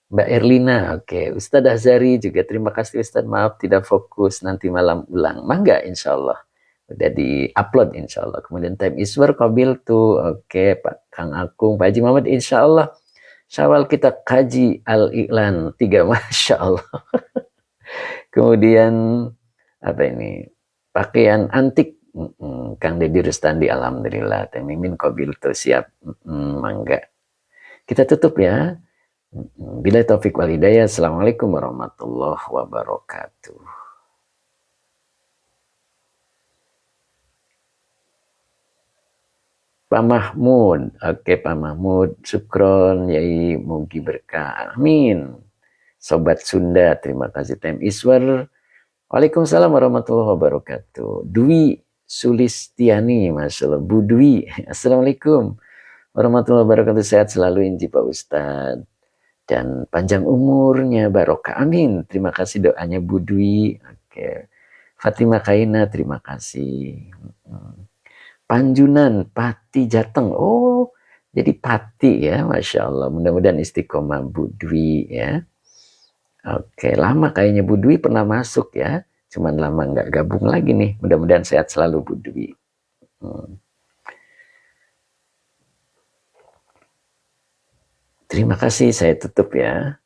S1: Mbak Erlina. Oke. Ustadz Azari juga terima kasih Ustadz. Maaf tidak fokus. Nanti malam ulang. Mangga insya Allah. Udah di-upload insya Allah. Kemudian Time Iswar Qabil tuh. Oke. Pak Kang Akung. Pak Haji Muhammad insya Allah. Syawal kita kaji Al-Iqlan 3. Masya Allah. Kemudian apa ini, pakaian antik, Kang Deddy Rustandi, alhamdulillah. Temimin Qabil tuh siap, mangga. Kita tutup ya. Bila taufik wal hidayah. Assalamualaikum warahmatullahi wabarakatuh. Pak Mahmud, oke Pak Mahmud, Sukron, Yai Mugi Berkah, amin. Sobat Sunda, terima kasih. Tem Iswar, Waalaikumsalam warahmatullahi wabarakatuh. Dwi Sulistiani, Masya Allah. Bu Dwi, Assalamualaikum warahmatullahi wabarakatuh. Sehat selalu Inji Pak Ustadz. Dan panjang umurnya, barokah. Amin. Terima kasih doanya Bu Dwi. Oke. Fatimah Kaina, terima kasih. Panjunan, Pati Jateng. Oh, jadi Pati ya, Masya Allah. Mudah-mudahan istiqomah Bu Dwi ya. Oke, lama kayaknya Bu Dwi pernah masuk ya. Cuman lama nggak gabung lagi nih. Mudah-mudahan sehat selalu Bu Dwi. Terima kasih, saya tutup ya.